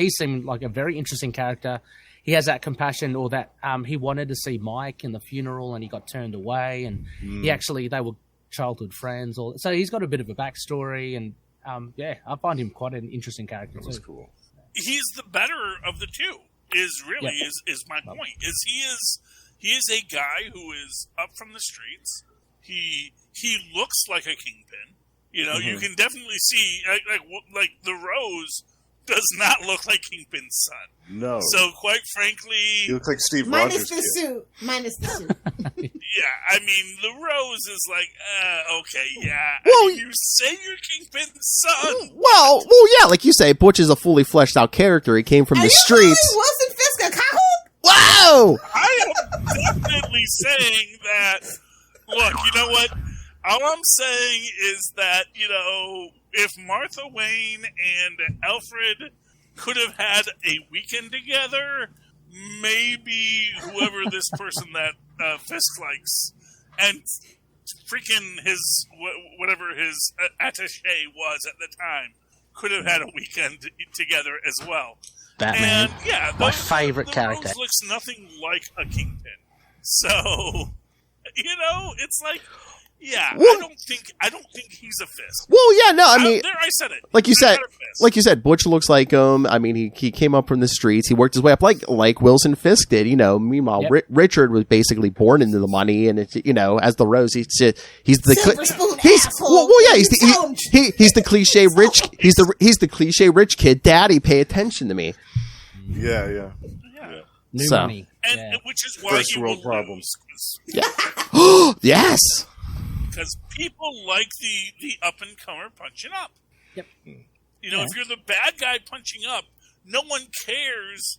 seemed like a very interesting character. He has that compassion, or that he wanted to see Mike in the funeral and he got turned away, and they were childhood friends. So he's got a bit of a backstory, and I find him quite an interesting character.
That was cool.
He's the better of the two. Is my point. He is a guy who is up from the streets. He looks like a kingpin. You know, you can definitely see like the Rose does not look like Kingpin's son.
No.
So quite frankly,
he looks like Steve
minus
Rogers.
Minus the suit.
Yeah, I mean the Rose is like, okay, yeah.
Well,
I mean, you say you're Kingpin's son.
Well, yeah, like you say, Butch is a fully fleshed out character. He came from the streets.
Wilson Fisk a cow?
Whoa!
I am definitely saying that. Look, you know what? All I'm saying is that, you know, if Martha Wayne and Alfred could have had a weekend together, maybe whoever this person that Fisk likes, and freaking his, whatever his attaché was at the time, could have had a weekend together as well.
Batman.
And, yeah,
my favorite character.
Rose looks nothing like a Kingpin. So, you know, it's like... Yeah,
well,
I don't think he's a Fisk.
Well, yeah, no, I mean,
I said it.
Like you said, Butch looks like him. I mean, he came up from the streets. He worked his way up, like Wilson Fisk did. You know, meanwhile, Richard was basically born into the money, and it's, you know, as the Rose, he's the he's the cliche rich. He's the cliche rich kid. Daddy, pay attention to me.
Yeah.
New money.
And which is why
first world problems.
Yeah. Yes.
Because people like the up-and-comer punching up.
Yep.
You know, if you're the bad guy punching up, no one cares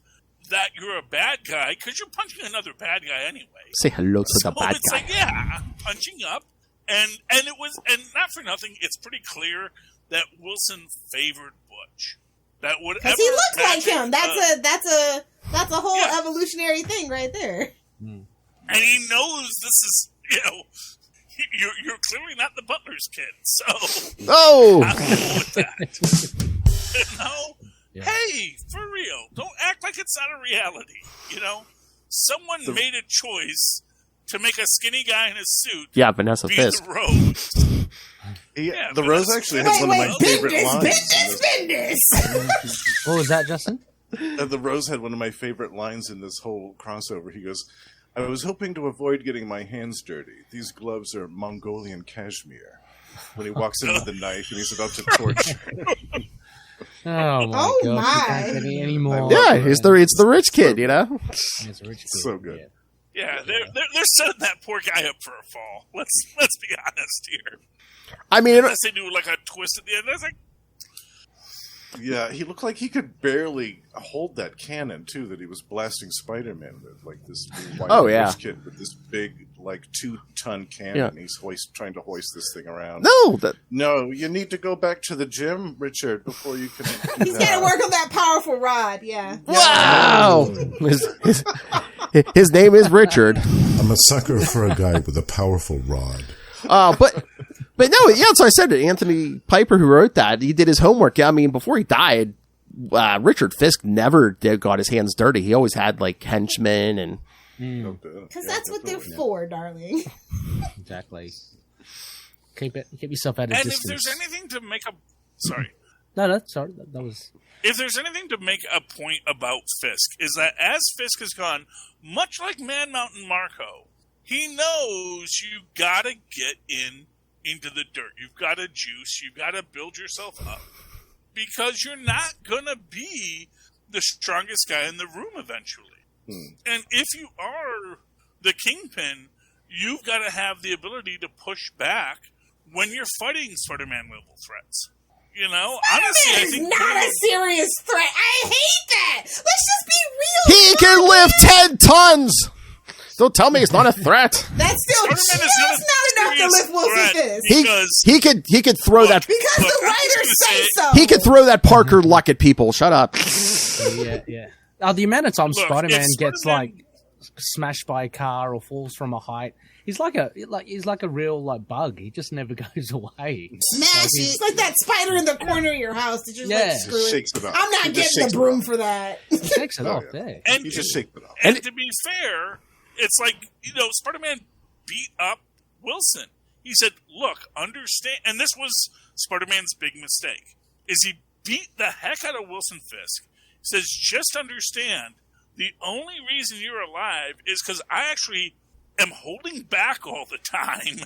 that you're a bad guy because you're punching another bad guy anyway.
Say hello to the bad
it's
guy.
Like, yeah, punching up. And it was, and not for nothing, it's pretty clear that Wilson favored Butch. That would
because he looked like him. That's a whole evolutionary thing right there.
And he knows this is, you know, you're clearly not the butler's kid, so I'm cool with that. You know? Yeah. Hey, for real, don't act like it's not a reality. You know, someone made a choice to make a skinny guy in a suit.
Yeah, Vanessa Fisk.
The Rose.
The Rose actually had one of my favorite lines.
What was that, Justin?
The Rose had one of my favorite lines in this whole crossover. He goes, I was hoping to avoid getting my hands dirty. These gloves are Mongolian cashmere. When he walks in with the knife and he's about to torture.
Oh my god!
My.
Can't get any more.
Yeah, it's the rich kid, you know.
It's a rich kid.
So good.
Yeah, they're setting that poor guy up for a fall. Let's be honest here.
I mean,
unless they do like a twist at the end, that's like.
Yeah, he looked like he could barely hold that cannon, too, that he was blasting Spider-Man with. Like this rich kid with this big, like, 2-ton cannon. Yeah. He's trying to hoist this thing around. No, you need to go back to the gym, Richard, before you can...
He's got to work on that powerful rod, yeah.
Wow! His name is Richard.
I'm a sucker for a guy with a powerful rod.
But no, yeah, so I said it. Anthony Piper, who wrote that, he did his homework. I mean, before he died, Richard Fisk never got his hands dirty. He always had, like, henchmen and...
Because that's what they're for, darling.
Exactly. Keep yourself at a distance.
And if there's anything to make a... Sorry.
No, sorry. That was...
If there's anything to make a point about Fisk, is that as Fisk has gone, much like Man Mountain Marco, he knows you gotta get into the dirt. You've got to juice. You've got to build yourself up because you're not going to be the strongest guy in the room eventually. And if you are the Kingpin, you've got to have the ability to push back when you're fighting Spider-Man level threats. You know, honestly, I think
not a serious threat. I hate that. Let's just be real.
He can lift 10 tons. Don't tell me it's not a threat.
That's still just not enough to lift Wilson Fisk.
He could throw that
because the writers say so.
He could throw that Parker luck at people. Shut up.
Yeah. The amount of times Spider-Man gets like smashed by a car or falls from a height, He's like a real bug. He just never goes away.
Smash it. It's like that spider in the corner of your house that just like screw it.
Shakes it off.
I'm not getting the broom for that.
He shakes it off. Yeah.
And
He just shakes it off.
And to be fair, it's like, Spider-Man beat up Wilson. He said, look, understand, and this was Spider-Man's big mistake, is he beat the heck out of Wilson Fisk. He says, just understand, the only reason you're alive is because I actually am holding back all the time,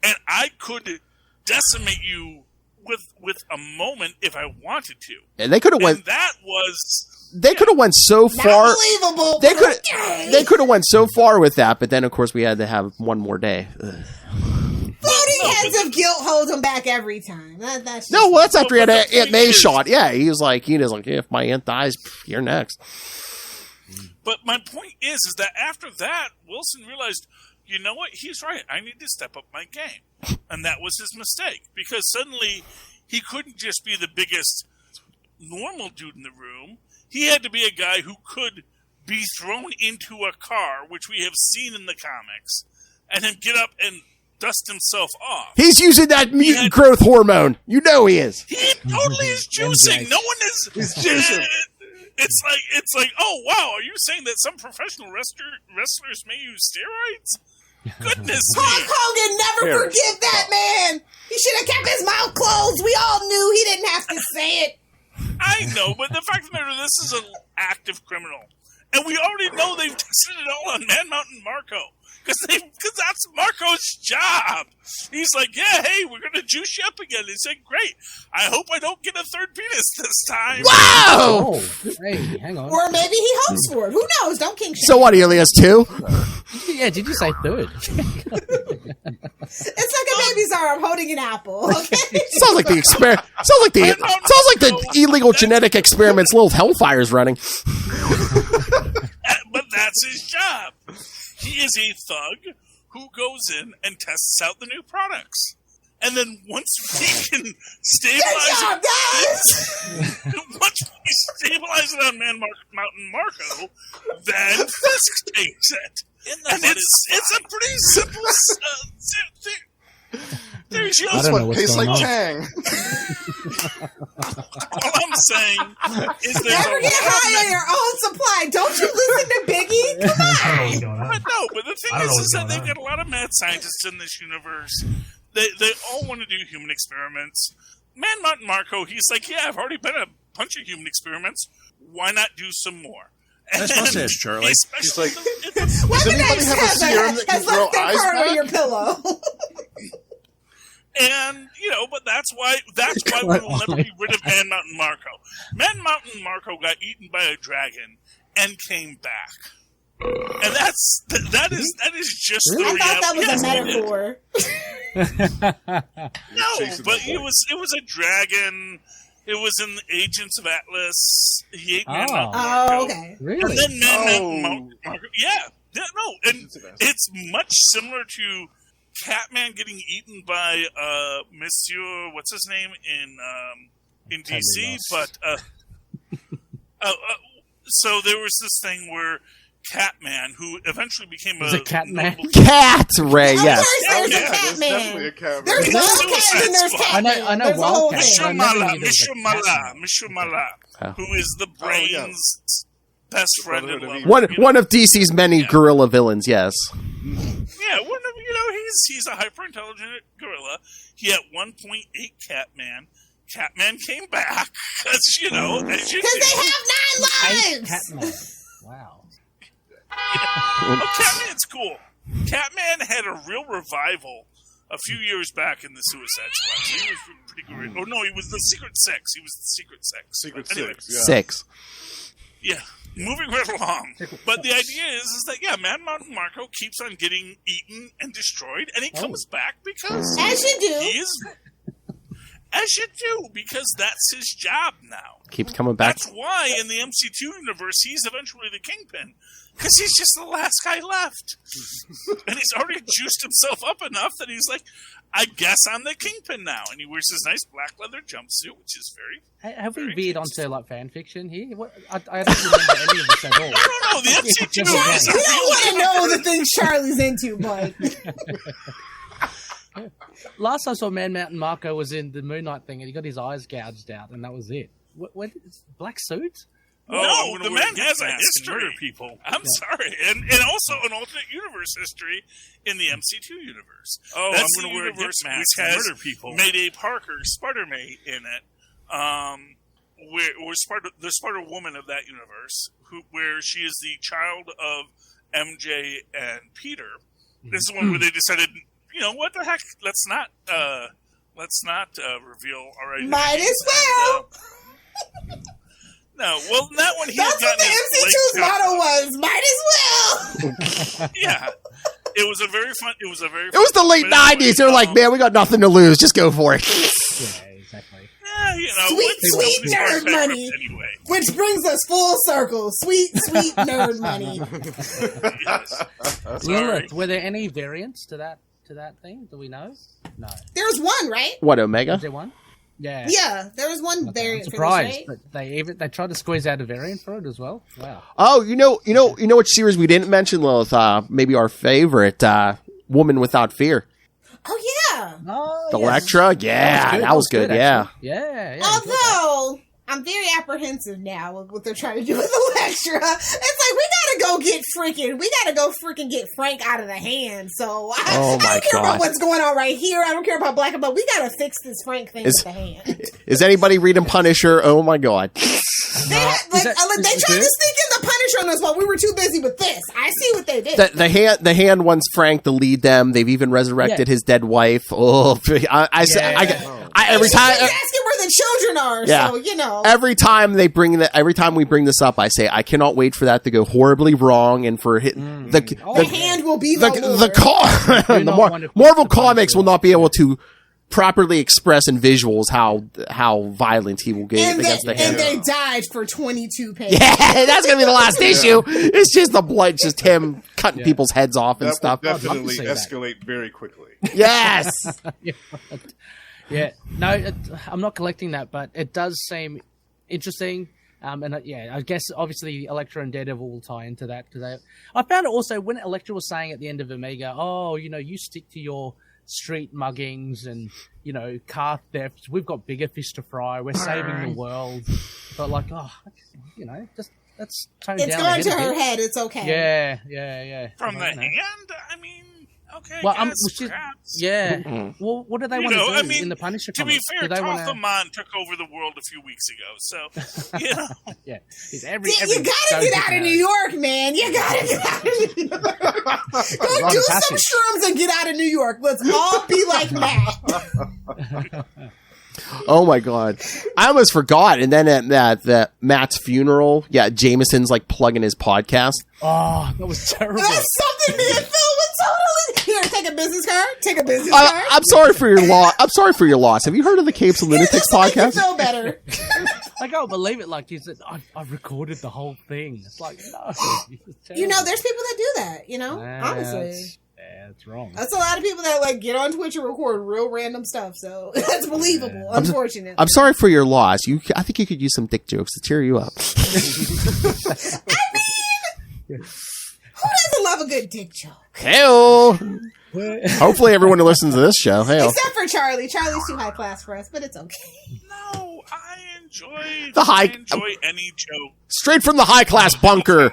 and I could decimate you with a moment if I wanted to.
And they could have went.
That was.
They could have went so far.
Unbelievable.
They could have went so far with that, but then of course we had to have one more day.
Floating heads of guilt hold him back every time. That's
after he had an Aunt May shot. Yeah, he was like, yeah, if my aunt dies, you're next.
But my point is that after that, Wilson realized, you know what? He's right. I need to step up my game. And that was his mistake. Because suddenly, he couldn't just be the biggest normal dude in the room. He had to be a guy who could be thrown into a car, which we have seen in the comics, and then get up and dust himself off.
He's using that mutant growth hormone. You know he is.
He totally is juicing. No one is.
He's juicing.
It's like, oh wow, are you saying that some professional wrestlers may use steroids? Goodness
Hulk
me.
Hogan never forgive that man. He should have kept his mouth closed. We all knew he didn't have to say it.
I know, but the fact of the matter is, this is an active criminal, and we already know they've tested it all on Man Mountain Marco. Because that's Marco's job. He's like, yeah, hey, we're going to juice you up again. He said, great. I hope I don't get a third penis this time.
Wow!
Oh, hey, hang on.
Or maybe he hopes for it. Who knows? Don't kink shame.
So what, he only has two?
Yeah, did you say third?
It's like a baby's arm holding an apple. Okay.
Sounds like the illegal genetic experiments Little Hellfire's running.
But that's his job. He is a thug who goes in and tests out the new products. And then once we can stabilize
Good job, guys!
once we stabilize it on Mountain Marco, then Fisk takes it. And it's a pretty simple thing. There's your
I don't know what's
Tastes
going
like
on.
Tang.
All I'm saying is there's
Never get high on your own supply. Don't you listen to Biggie? Come on.
I don't know what's going on.
But no, but the
I
thing
don't know
is that
what's
they've
going
got a lot of mad scientists in this universe. They all want to do human experiments. Man Mountain Marco, he's like, yeah, I've already been a bunch of human experiments. Why not do some more?
Nice mustache, Charlie.
He's like,
What's
does anybody have a serum that can
has
grow
left their
eyes
card on
back?
your pillow.
And, but that's why we will never be rid of Man Mountain Marco. Man Mountain Marco got eaten by a dragon and came back. And that is just the
I
reality.
thought that was
Yes,
a
he did.
metaphor.
No,
Chasing
but
the
it was a dragon. It was in the Agents of Atlas. He ate Man
Oh.
Mountain Marco.
Oh, okay.
And
Really?
then Man Mountain Marco. Yeah, no, and
Agents of Atlas.
it's much similar to Catman getting eaten by Monsieur, what's his name in DC,
lost.
but so there was this thing where Catman, who eventually became
Was it Catman?
notable-
Cat Ray,
Of
yes.
course, there's
Yeah,
a
there's
cat
definitely
man.
a cat
There's
man.
no
Wildcat and there's
Suicide
cat man.
I know
There's a whole
Wildcat.
thing.
I never knew there
Monsieur
was a Catman.
Mala,
Oh.
who is the
Oh, yeah.
Brain's best friend and
Brotherhood of
lover.
Evil.
One of DC's many guerrilla villains, yes.
Yeah, he's a hyper intelligent gorilla. He at one point ate Catman. Catman came back because as you
Because
do.
they have 9 lives.
Catman. Wow.
Oh, Catman's cool. Catman had a real revival a few years back in the Suicide Squad. He was pretty great. Oh no, he was the Secret Six.
Secret
Anyway,
Six. Yeah.
6.
Yeah, moving right along. But the idea is that Man Mountain Marco keeps on getting eaten and destroyed, and he comes back because
As you do.
he is. As you do, because that's his job now.
Keeps coming back.
That's why in the MC2 universe, he's eventually the Kingpin. Because he's just the last guy left. And he's already juiced himself up enough that he's like, I guess I'm the Kingpin now. And he wears his nice black leather jumpsuit, which is very...
Have we
very
veered
interesting.
onto like fan fiction here? I don't remember any of this at all.
No, the MCU is
You don't want to know the things Charlie's into, but
Last I saw Man Mountain Marco was in the Moon Knight thing and he got his eyes gouged out and that was it. What black suit?
No, the man has a history. People. I'm sorry, and also an alternate universe history in the MC2 universe. Oh, that's the universe which has Mayday Parker, Spider-May in it. Where the Spider Woman of that universe, where she is the child of MJ and Peter. This is one where they decided, you know, what the heck? Let's not reveal already.
Might as well.
No, well, that one he
That's what the MC2's motto was. Might as well.
Yeah, it was a very fun. It was
the late '90s. They were like, man, we got nothing to lose. Just go for it.
Yeah, exactly.
Yeah, you know,
sweet nerd money. Anyway. Which brings us full circle. Sweet nerd money.
Yes.
Lilith, were there any variants to that thing? Do we know? No.
There's one, right?
What, Omega?
Is there one? Yeah.
Yeah, there was one variant.
I'm surprised,
for this, right?
but they tried to squeeze out a variant for it as well. Wow.
Oh, you know which series we didn't mention, Lilith? Maybe our favorite, Woman Without Fear.
Oh yeah.
Oh,
Elektra? Yeah, that was good. Yeah.
Yeah.
Although I'm very apprehensive now with what they're trying to do with Elektra. It's like we gotta go freaking get Frank out of the hand. So I don't care about what's going on right here. I don't care about Black and Blue. We gotta fix this Frank thing with the hand.
Is anybody reading Punisher? Oh my god.
They tried to sneak in the Punisher on us while we were too busy with this. I see what they did.
The hand wants Frank to lead them. They've even resurrected his dead wife. Oh, every time
asking where the children are.
Yeah.
So you know,
every time we bring this up, I say I cannot wait for that to go horribly wrong and for the
hand will be the
the Marvel Comics will not be able to properly express in visuals how violent he will get against the hand.
And they died for 22 pages.
Yeah, that's gonna be the last issue. It's just the blood, just him cutting people's heads off and stuff.
That will definitely escalate very quickly.
Yes.
Yeah, no, I'm not collecting that, but it does seem interesting. I guess obviously Elektra and Daredevil will tie into that because I found it also when Elektra was saying at the end of Omega, you stick to your street muggings and car thefts. We've got bigger fish to fry. We're saving the world, but just let's tone down.
It's gone to her head. It's okay.
Yeah.
From the hand, I mean. Okay,
well,
perhaps.
Well, what do they want to do in the Punisher comics?
To be fair, Totham took over the world a few weeks ago, so
yeah.
You gotta get out of New York, man. You gotta get out of New York. Go do some shrooms and get out of New York. Let's all be like Matt.
Oh my god, I almost forgot. And then at Matt's funeral, Jameson's like plugging his podcast.
Oh, that was terrible.
That's something me and Phil would totally. Here, take a business card. Take a business card.
I'm sorry for your loss. I'm sorry for your loss. Have you heard of the Capes and Lunatics podcast?
Make you feel better.
I can't believe it. Like you said, I've recorded the whole thing. It's like no.
There's people that do that. Honestly.
Yeah, that's wrong.
That's a lot of people that get on Twitch and record real random stuff, so that's believable, unfortunately.
I'm sorry for your loss. I think you could use some dick jokes to cheer you up.
I mean, who doesn't love a good dick joke?
Hey-o. Hopefully everyone who listens to this show. Hey-o.
Except for Charlie. Charlie's too high class for us, but it's okay.
No, I enjoy any joke.
Straight from the high class bunker.
Look,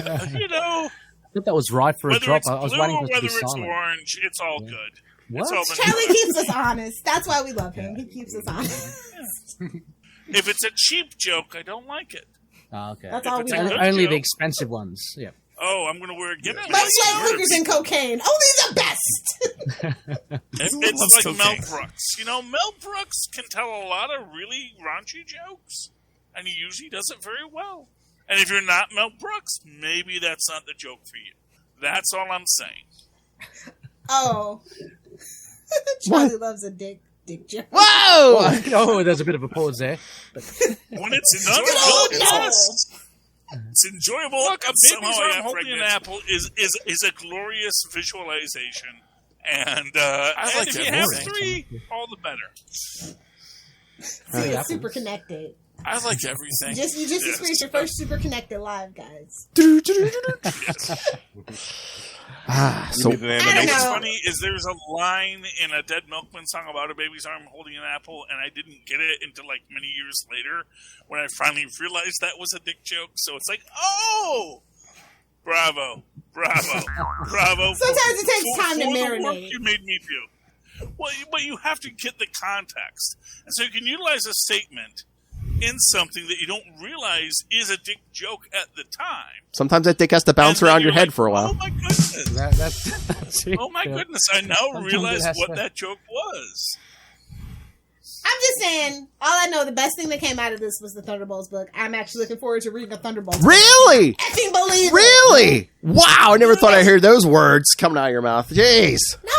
I thought that was right for a drop. I was waiting for it to be silent.
Whether it's orange, it's all good.
What?
Charlie keeps us honest. That's why we love him. He keeps us honest.
If it's a cheap joke, I don't like it.
Oh, okay.
That's all we
only the expensive ones. Yeah.
Oh, I'm going to wear a gimmick.
Like hookers and cocaine. Only the best.
It's like Mel Brooks. Mel Brooks can tell a lot of really raunchy jokes, and he usually does it very well. And if you're not Mel Brooks, maybe that's not the joke for you. That's all I'm saying.
Oh. Charlie loves a dick joke.
Whoa!
Oh, there's a bit of a pause there. But...
When it's none of your business. It's enjoyable.
Look, a baby's
Somehow I
arm
got
holding
pregnant.
an apple is a glorious visualization. And
like
if
that
you have
movie.
3, all the better.
See, it's super connected.
I like everything.
You just experienced your first super connected live, guys.
So
You need an
I
animation.
don't
What's
know.
funny is there's a line in a Dead Milkman song about a baby's arm holding an apple, and I didn't get it until like many years later when I finally realized that was a dick joke. So it's like, oh, bravo.
Sometimes it takes time to
for the work
marinate.
you made me do. Well, but you have to get the context, and so you can utilize a statement in something that you don't realize is a dick joke at the time.
sometimes that dick has to bounce
And then
around your
you're
head
like,
for a while.
Oh my goodness!
That's it.
Oh my
Yeah.
goodness! I now
Sometimes it
realize
has
what
to-
that joke was.
I'm just saying, all I know, the best thing that came out of this was the Thunderbolts book. I'm actually looking forward to reading the Thunderbolts book.
Really?
Effing believe it.
Really? Wow! I never thought I'd hear those words coming out of your mouth. Jeez.
No,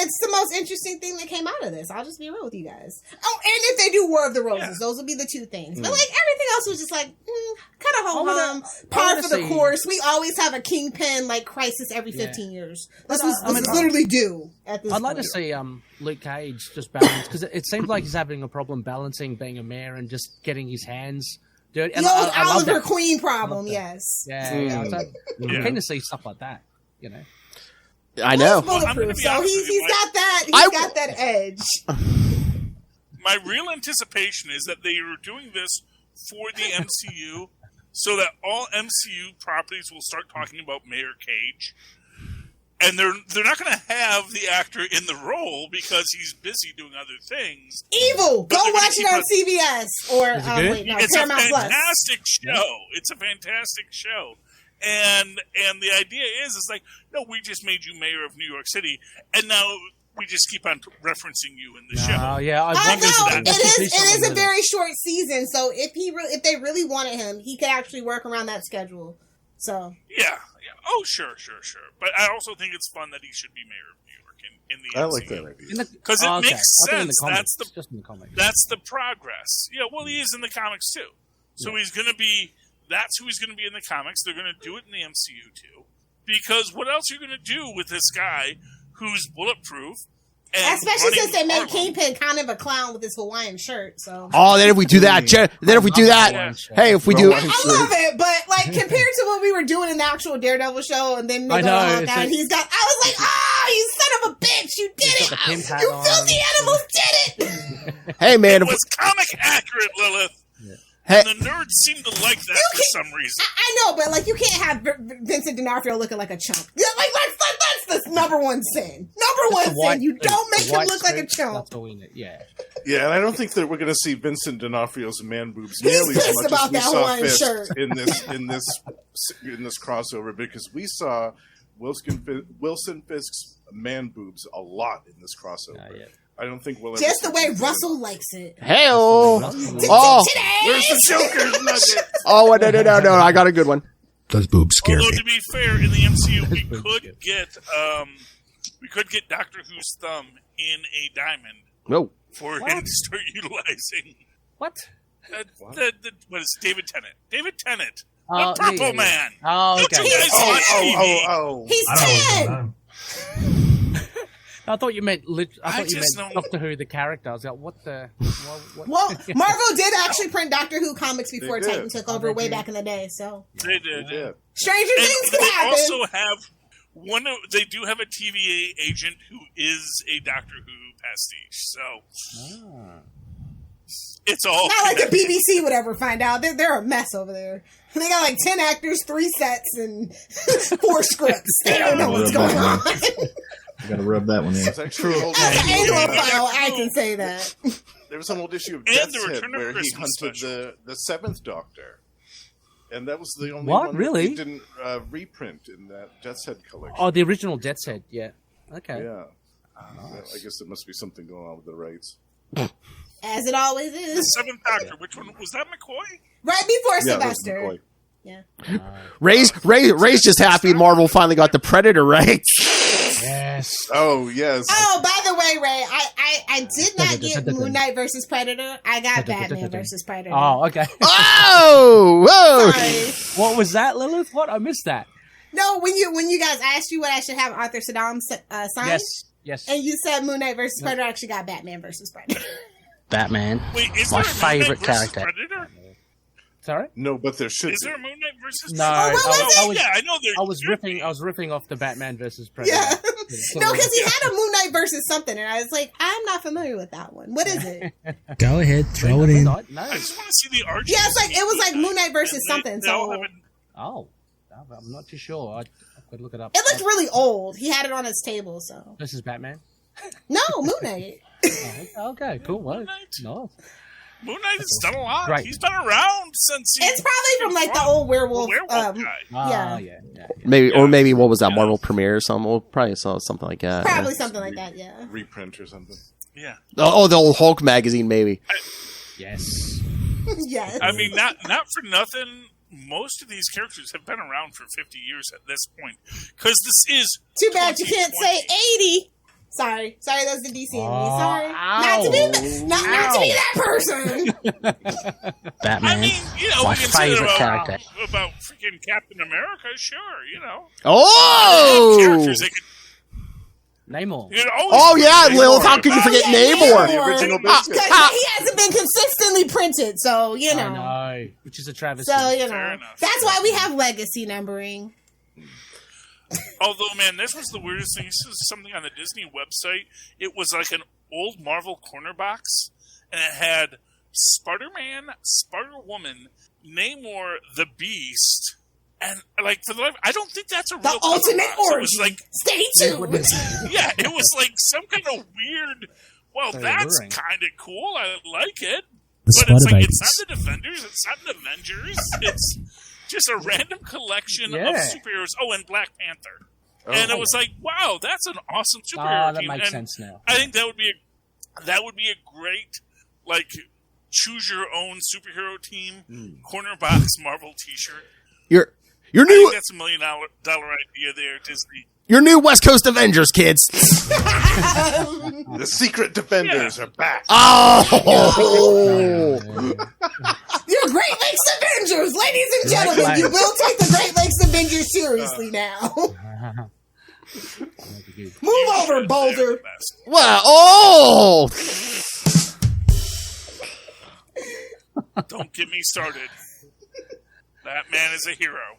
it's the most interesting thing that came out of this. I'll just be real with you guys. Oh, and if they do War of the Roses, those would be the 2 things. But like everything else was just like kind of ho hum, par for the course. We always have a Kingpin like crisis every 15 years. This was literally due at this
I'd like
point.
to see Luke Cage just balance, because it seems like he's having a problem balancing being a mayor and just getting his hands dirty. And
the old
I love
Oliver
that.
Queen problem,
that.
yes.
Yeah. I'm keen to see stuff like that. You know.
I know.
Well,
I'm gonna be
so
honest
he's
with you,
got that. He's
I-
got that edge.
My real anticipation is that they are doing this for the MCU, so that all MCU properties will start talking about Mayor Cage, and they're not going to have the actor in the role because he's busy doing other things.
Evil.
But
Go
they're
watch
gonna
it on CBS or
Is it good?
wait, no,
It's a
Paramount Plus.
fantastic show. It's a fantastic show. And the idea is like, no, we just made you mayor of New York City, and now we just keep on referencing you in the show.
Oh yeah, I
I
wonder
know
if
it is a very short season, so if they really wanted him, he could actually work around that schedule. So
Yeah. Oh, sure. But I also think it's fun that he should be mayor of New York in the
I
MCU.
like that idea.
Because it makes
I think in the
sense.
comics.
That's the
It's just in the comics.
That's the progress. Yeah, well, he is in the comics too. So he's going to be. That's who he's going to be in the comics. They're going to do it in the MCU too. Because what else are you going to do with this guy who's bulletproof? And
especially since they made
Harlem?
Kingpin kind of a clown with his Hawaiian shirt. So
Oh, then if we do that, hey, if we do,
I love it, but like compared to what we were doing in the actual Daredevil show, and then they
I
go
know,
out
it's
there, and
like-
he's got. I was like, oh, you son of a bitch, you did
He's got the pimp
it!
hat
You
on.
filthy animals did it!
hey man,
It was comic accurate, Lilith.
hey,
And the nerds seem to like that for some reason.
I know, but like you can't have Vincent D'Onofrio looking like a chump. Yeah, like that's the number one sin. Number one sin. You don't make him look like a chump.
That's all we need. Yeah.
Yeah, and I don't think that we're going to see Vincent D'Onofrio's man boobs nearly as
pissed
much as
about
we
that
saw
Hawaiian
Fisk
shirt.
in this crossover, because we saw Wilson Fisk's man boobs a lot in this crossover.
Yeah.
I don't think we'll ever
Just the
see
way
them.
Russell likes it.
hey-oh. Oh,
Where's the Joker's nugget?
oh, no, I got a good one.
Those boobs scare
Although
me.
to be fair, in the MCU, we could get Doctor Who's thumb in a diamond
No.
for him to start utilizing.
What?
What is David Tennant? David Tennant,
Oh,
the Purple
yeah.
Man.
Oh,
Don't
okay.
you guys watch TV?
Oh.
He's
I don't know what's
10!
going on.
I thought you meant. I thought you
just
meant
know-
Doctor Who, the character. I was like, what the? What?
Well, Marvel did actually print Doctor Who comics before
They did.
Titan took over way back in the day, so
They did.
Yeah.
stranger
And
things can
they
happen.
also have they do have a TVA agent who is a Doctor Who pastiche. So it's all
Not like the
connected.
BBC would ever find out. They're a mess over there. They got like 10 actors, 3 sets, and 4 scripts. They don't know what's going on.
You gotta rub that one in.
It's actually an old
As an
issue of-
Anglophile, I can say that.
There was an old issue of
And
Death's
the
Head
Return of
where he
Christmas
hunted
special.
the seventh Doctor, and that was the only
What?
one
Really?
that he didn't reprint in that Death's Head collection.
Oh, the original Death's Head. Yeah. Okay.
Yeah. Well, I guess there must be something going on with the rights.
As it always
The
is.
Seventh Doctor. Which one was that? McCoy?
Right before
Yeah, it was
Sylvester.
McCoy.
Yeah.
Ray's just happy Marvel finally got the Predator right.
Yes.
Oh yes.
Oh, by the way, Ray, I I did not get Moon Knight versus Predator. I got Batman versus Predator.
Oh, okay.
Oh, whoa!
Sorry.
What was that, Lilith? What? I missed that.
No, when you guys asked you what I should have Arthur Saddam sign,
Yes.
and you said Moon Knight versus Predator, I actually got Batman versus Predator.
Batman.
Wait, is
My
there a Moon Knight
favorite
versus
character.
Predator?
Sorry?
No, but there should
Is
be.
there a Moon Knight versus
No,
Predator?
I was,
Yeah, I know there
I was
should
ripping.
be.
I was ripping off the Batman versus Predator.
Yeah.
So-
No, because he had a Moon Knight versus something, and I was like, I'm not familiar with that one. What is it?
Go ahead, throw it in.
No.
I just want to see the archers.
Yeah, it's like it was like Moon Knight versus something.
They all
So
have an-
Oh, I'm not too sure. I could look it up.
it looked really old. He had it on his table. So
This is Batman.
no, Moon Knight.
Oh, okay, cool. Well,
Moon Knight?
no.
Moon Knight has done a lot.
Great.
He's been around since he
It's probably from like the old werewolf.
guy.
Yeah.
Maybe, or maybe what was that Marvel premiere or something? We'll probably saw something like that.
Probably something like that. Yeah.
Reprint or something.
Yeah.
Oh, the old Hulk magazine, maybe.
Yes.
Yes.
I mean, not for nothing. Most of these characters have been around for 50 years at this point. Because this is
Too bad you can't say 80. Sorry, that's the DC in me. Sorry, not to be not to be that person.
Batman.
I mean, you know,
My
we can say
favorite
about
character.
freaking Captain America, sure, you know.
Oh!
Characters they could,
Namor.
you know,
Oh, yeah,
Namor.
Lilith, how could you forget Namor?
The original
Because
biscuit.
he hasn't been consistently printed, so you know.
I know. Which is a travesty.
So you
Fair
know,
enough.
that's why we have legacy numbering.
Although, man, this was the weirdest thing. This is something on the Disney website. It was like an old Marvel corner box, and it had Spider-Man, Spider-Woman, Namor, the Beast, and like for the life, I don't think that's a real
The
cover
ultimate
box. It
orgy.
was like,
Stay tuned.
yeah, it was like some kind of weird. Well,
Very
that's
alluring.
kind of cool. I like it,
The
but it's
Spider
like
Babies.
it's not the Defenders. It's not the Avengers. It's just a random collection of superheroes. Oh, and Black Panther. And it was like, wow, that's an awesome superhero
that
team.
makes
And
sense now.
I think that would be a great, like, choose your own superhero team corner box Marvel T-shirt.
Your
I
new
think that's $1 million idea there, Disney.
your new West Coast Avengers, kids.
The secret defenders are back.
Oh!
Your Great Lakes Avengers, ladies and gentlemen, you will take the Great Lakes Avengers seriously now. Move over, Boulder.
Wow! Oh!
Don't get me started. That man is a hero.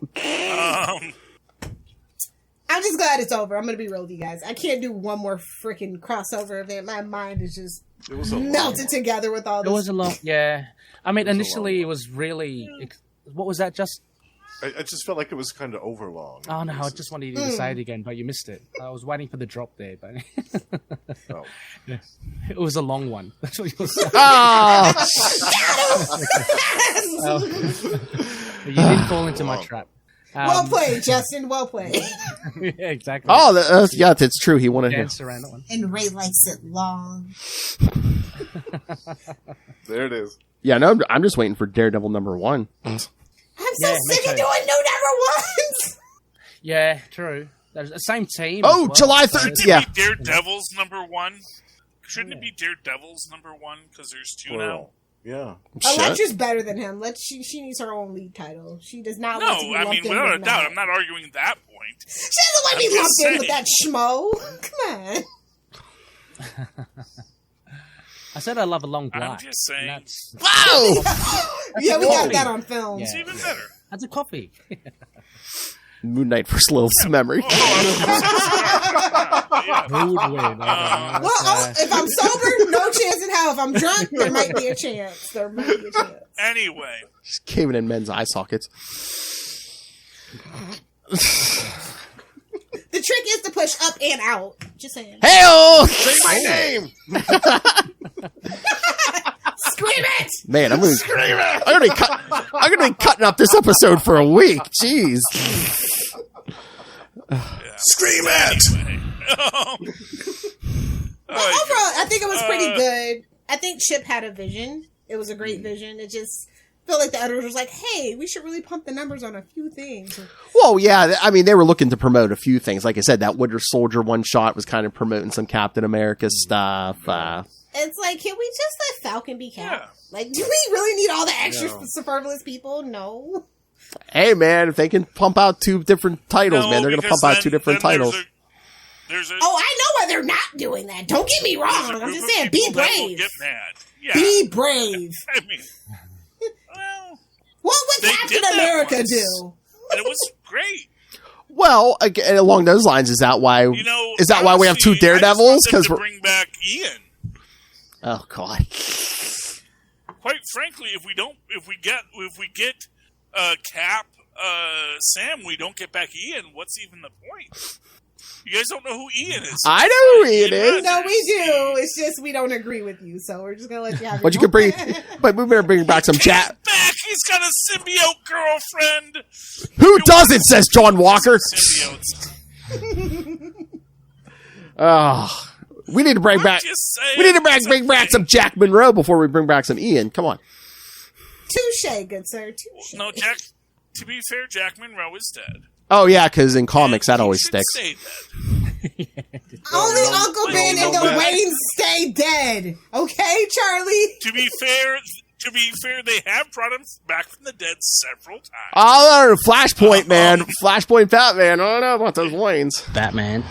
I'm just glad it's over. I'm going to be real with you guys. I can't do one more freaking crossover event. My mind is just
It was a
melted together with all
It
this.
was a long. Yeah. I mean, initially it was really. What was that? Just.
I just felt like it was kind of overlong.
Oh no! I just wanted you to say it again, but you missed it. I was waiting for the drop there, but
Oh.
it was a long one. That's what you were saying.
Oh!
You didn't fall into my trap.
Well played, Justin. Well played.
Yeah, exactly.
Oh, yeah, that's true. He wanted to.
Dance around that one.
And Ray likes it long.
There it is.
Yeah, no, I'm just waiting for Daredevil #1.
I'm so
Yeah, me
sick of
too.
doing new number ones.
Yeah, true. There's the same team.
Oh,
as well.
July
So
13th.
it's-
Yeah.
Be Daredevil's #1. Shouldn't it be Daredevil's #1? Because there's two now.
Plural. Yeah.
Electra's better than him. She needs her own lead title. She does not want to be
No, I
lumped
mean,
in
without a
with
doubt,
Matt.
I'm not arguing that point.
She doesn't want to be
I'm
lumped
just
in with that
saying.
schmo. Come on.
I said I love a long black.
I'm just saying.
That's,
Wow!
Yeah, we got
coffee.
that on film.
It's even better.
that's a coffee.
Moon Knight for Lilith's memory.
Yeah.
Who would win?
Well, if I'm sober, no chance in hell. If I'm drunk, there might be a chance.
Anyway,
Just caving in men's eye sockets.
The trick is to push up and out. Just saying.
Hey-oh! Say my name!
Scream it!
Man, I'm gonna be cutting up this episode for a week. Jeez.
Scream it!
anyway.
But overall, I think it was pretty good. I think Chip had a vision. It was a great vision. It just felt like the editors was like, hey, we should really pump the numbers on a few things.
Well, yeah, I mean, they were looking to promote a few things. Like I said, that Winter Soldier one shot was kind of promoting some Captain America stuff.
It's like, can we just let Falcon be Cap?
Yeah.
Like, do we really need all the extra superfluous people? No.
Hey, man, if they can pump out 2 different titles, man, they're going to pump out 2 different titles.
Oh, I know why they're not doing that. Don't get me wrong. I'm just saying, be brave.
Get mad. Yeah.
Be brave.
I mean, well,
what would Captain America do?
And it was great.
Well, again, along those lines, is that why we have 2 Daredevils? Because we're
bring back Ian.
Oh God.
Quite frankly, if we get Cap, Sam, we don't get back Ian. What's even the point? You guys don't know who Ian is.
I know who Ian is.
No, we do. It's just we don't agree with you, so we're just gonna let you have.
But you can bring, but we better bring back some chat.
Back, he's got a symbiote girlfriend.
Who doesn't? Says John Walker. Oh, we need to bring back. We need to bring back some Jack Monroe before we bring back some Ian. Come on.
Touche, good sir. Touche.
No, Jack. To be fair, Jack Monroe is dead.
Oh yeah, because in comics that always sticks.
Only Uncle Ben and the Waynes stay dead. Okay, Charlie.
To be fair, they have brought him back from the dead several times.
Oh, Flashpoint, man. Flashpoint Batman. I don't know about those Waynes.
Batman.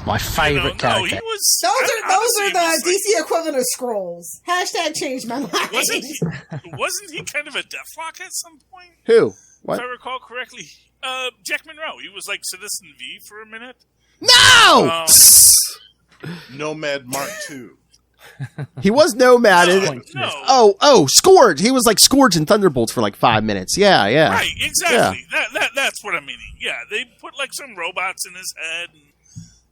My favorite character.
Those are the DC equivalent of Skrulls. Hashtag changed my mind.
Wasn't he kind of a Deathlock at some point?
Who? What?
If I recall correctly, Jack Monroe. He was like Citizen V for a minute.
No!
Nomad Mark II.
He was Nomad.
No.
Oh, Scourge. He was like Scourge and Thunderbolts for like 5 minutes. Yeah.
Right, exactly. Yeah. That's what I'm meaning. Yeah, they put like some robots in his head,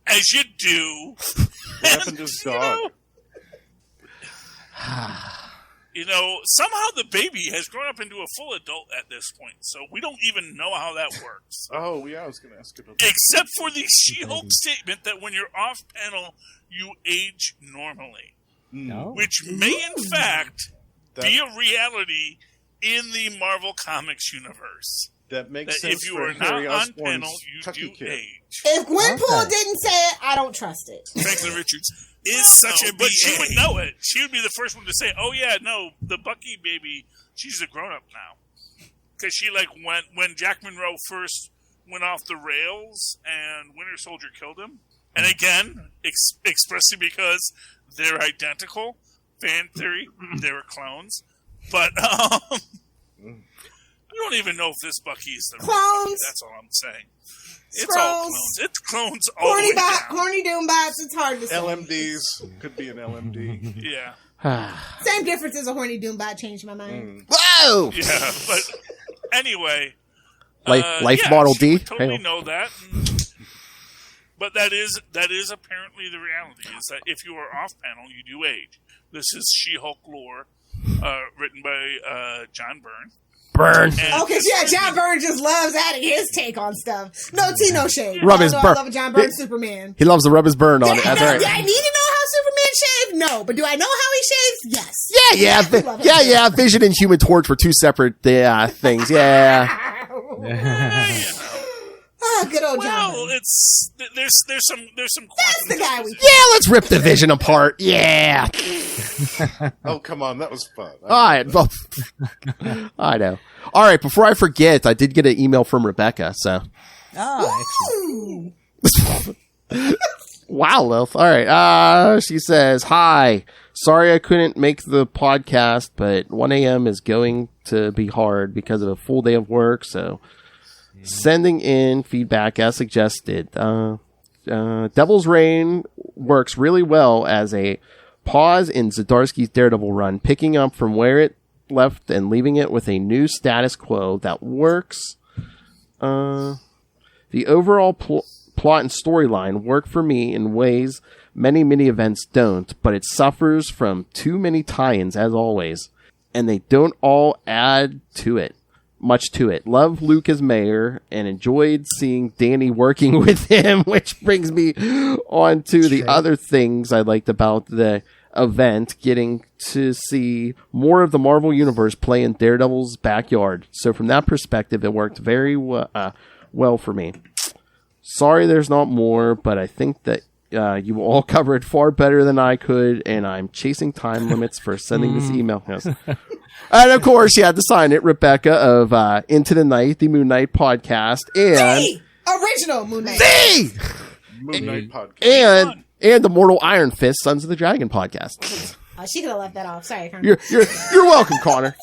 as you do.
What happened to his dog?
Somehow the baby has grown up into a full adult at this point, so we don't even know how that works.
Oh, yeah, I was going to ask about that.
Except for the She-Hulk statement that when you're off panel, you age normally.
No.
Which may, in fact, be a reality in the Marvel Comics universe.
That makes sense.
If you are not on panel, you do age.
If Gwenpool didn't say it, I don't trust it.
Franklin Richards is such a BA. But she would know it. She would be the first one to say, "Oh yeah, no, the Bucky baby, she's a grown up now." Because she when Jack Monroe first went off the rails and Winter Soldier killed him, and again, expressly because they're identical. Fan theory, they were clones, but you don't even know if this Bucky is the
clones.
That's all I'm saying. It's all clones. It's clones all the way down.
Horny Doombots, it's hard to say.
LMDs. Could be an LMD.
Yeah.
Same difference as a Horny Doombot changed my mind.
Whoa!
Yeah, but anyway.
Life Model D?
Totally know that. But that is apparently the reality, is that if you are off panel, you do age. This is She-Hulk lore, written by John Byrne.
John Byrne just loves adding his take on stuff. No tea, no shade.
Rub his
I love John Byrne Superman.
He loves to rub his burn on it. That's right.
Do I need to know how Superman shaved? No. But do I know how he shaves? Yes.
Yeah. Vision and Human Torch were 2 separate things. Yeah.
Oh, good old John.
Well, there's some.
That's the guy we.
Yeah, let's rip the Vision apart. Yeah.
Oh, come on, that was fun.
All right. Well, I know. All right. Before I forget, I did get an email from Rebecca. So.
Oh,
Wow, Lilith. All right. She says, "Hi. Sorry I couldn't make the podcast, but 1 a.m. is going to be hard because of a full day of work. So." Sending in feedback as suggested. Devil's Reign works really well as a pause in Zdarsky's Daredevil run, picking up from where it left and leaving it with a new status quo that works. The overall plot and storyline work for me in ways many events don't, but it suffers from too many tie-ins as always, and they don't all add much to it. Love Luke as mayor and enjoyed seeing Danny working with him, which brings me on to the other things I liked about the event, getting to see more of the Marvel Universe play in Daredevil's backyard. So from that perspective, it worked very well for me. Sorry there's not more, but I think that You all cover it far better than I could, and I'm chasing time limits for sending this email. Yes. And of course, you had to sign it, Rebecca of Into the Night, the Moon Knight podcast, and
The original Moon Knight.
the
Moon Knight podcast.
and the Mortal Iron Fist Sons of the Dragon podcast.
She could have left that off. Sorry, Connor.
You're welcome, Connor.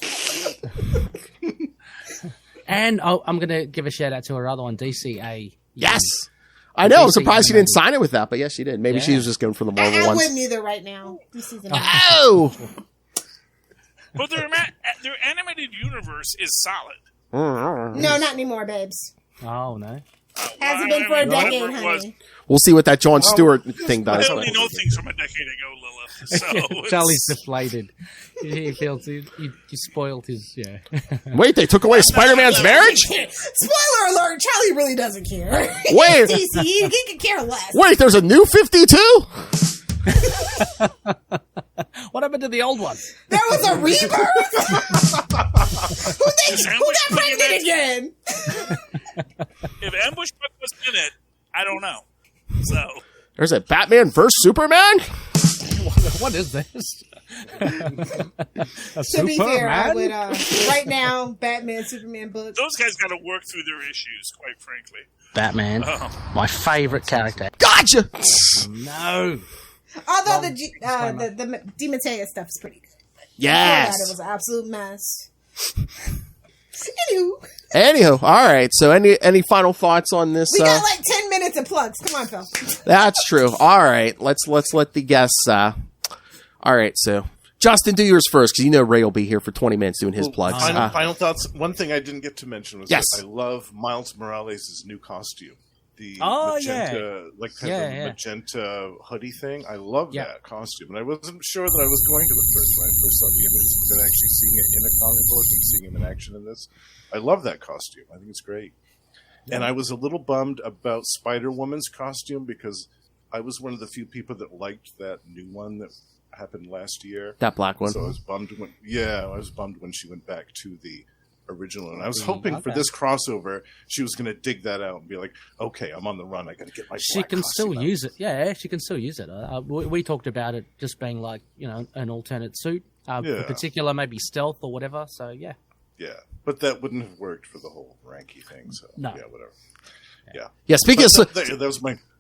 And I'm going to give a shout out to her other one, DCA.
Yes. I know. I'm surprised she didn't sign it with that, but yes, she did. Maybe she was just going for the Marvel
I
ones.
wouldn't either right now. This season.
Oh!
But their animated universe is solid.
No, not anymore, babes.
Oh, no.
Hasn't been for a decade, honey.
We'll see what that Jon Stewart thing does.
I only know things from a decade ago, Lilith. So
Charlie's deflated. He feels he spoiled his, yeah.
Wait, they took away Spider-Man's marriage?
Spoiler alert, Charlie really doesn't care.
Wait.
DC, he could care less.
Wait, there's a new 52?
What happened to the old one?
There was a rebirth? Who got pregnant again?
if Ambush Buck was in it, I don't know. So
There's a Batman vs. Superman?
What is this?
To be fair, I would, right now, Batman, Superman book.
those guys got to work through their issues, quite frankly.
Batman, my favorite character.
Gotcha!
No.
Although the DiMatteo stuff is pretty good.
Yes.
It was an absolute mess.
Anywho, all right. So, any final thoughts on this?
We got like 10 minutes of plugs. Come on, Phil.
That's true. All right, let's let the guests. All right, so Justin, do yours first because you know Ray will be here for 20 minutes doing his plugs.
Final thoughts. One thing I didn't get to mention was
yes.
that I love Miles Morales' new costume. The
magenta,
magenta hoodie thing. I love that costume, and I wasn't sure that I was going to at first when I first saw the images, but then actually seeing it in a comic book and seeing him in action in this, I love that costume. I think it's great. Yeah. And I was a little bummed about Spider-Woman's costume because I was one of the few people that liked that new one that happened last year.
That black one.
So I was bummed when she went back to the original, and I was hoping for this crossover she was going to dig that out and be like, okay, I'm on the run, I got to get my
she can still use it. Yeah, she can still use it. We talked about it just being like, you know, an alternate suit, in particular maybe stealth or whatever. So yeah,
but that wouldn't have worked for the whole Ranky thing. So whatever.
Speaking of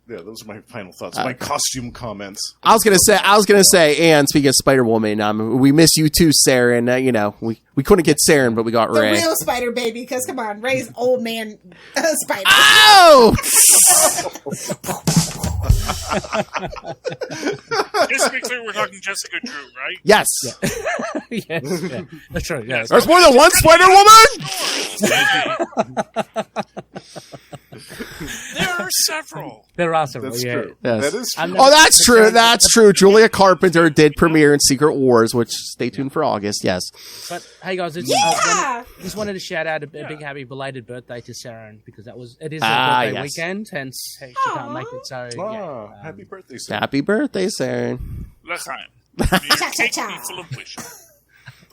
those are my final thoughts. My costume comments.
I was gonna say, and speaking of Spider-Woman, we miss you too, Sarah. And you know, we couldn't get Sarah, but we got Ray.
The real Spider Baby, because come on, Ray's old man Spider.
Oh!
Just to be clear, we're talking Jessica Drew, right?
Yes.
Yeah. That's right. Yeah.
There's more than one Spider-Woman.
There are several.
There are several.
That's true.
Yes.
That is true.
Oh, that's true. That's true. Julia Carpenter did premiere in Secret Wars, which stay tuned for August. Yes.
But hey, guys, just wanted to shout out a big happy belated birthday to Sarah because it is her birthday weekend, hence she can't make it. So
happy birthday, Sarah.
Happy birthday, Sarah.
L'chaim. Take me full of wishes.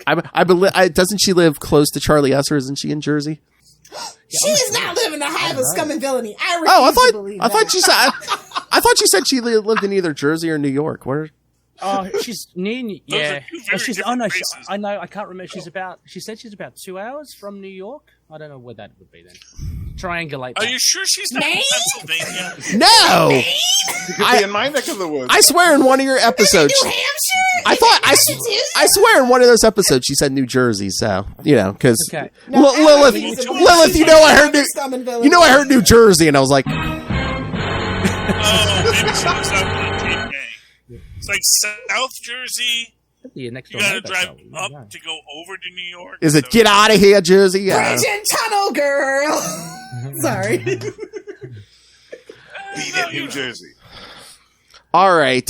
I believe. Doesn't she live close to Charlie Esser? Isn't she in Jersey?
She is not living the hive of scum and villainy. I
thought she said she lived in either Jersey or New York. Where?
Oh, she's near. Yeah. I know. I can't remember. She said she's about 2 hours from New York. I don't know where that would be then. Triangulate.
Are you sure she's not in Pennsylvania?
No.
You could be in my neck of the woods.
I swear in one of your episodes.
New Hampshire?
I swear in one of those episodes she said New Jersey. So because
Lilith,
you know I heard New Jersey, and I was like,
maybe she was out in the It's like South Jersey. You gotta drive up to go over to New York.
Is it get out of here, Jersey? Yeah.
Bridge and tunnel, girl. Sorry.
Beat it, New Jersey.
All right,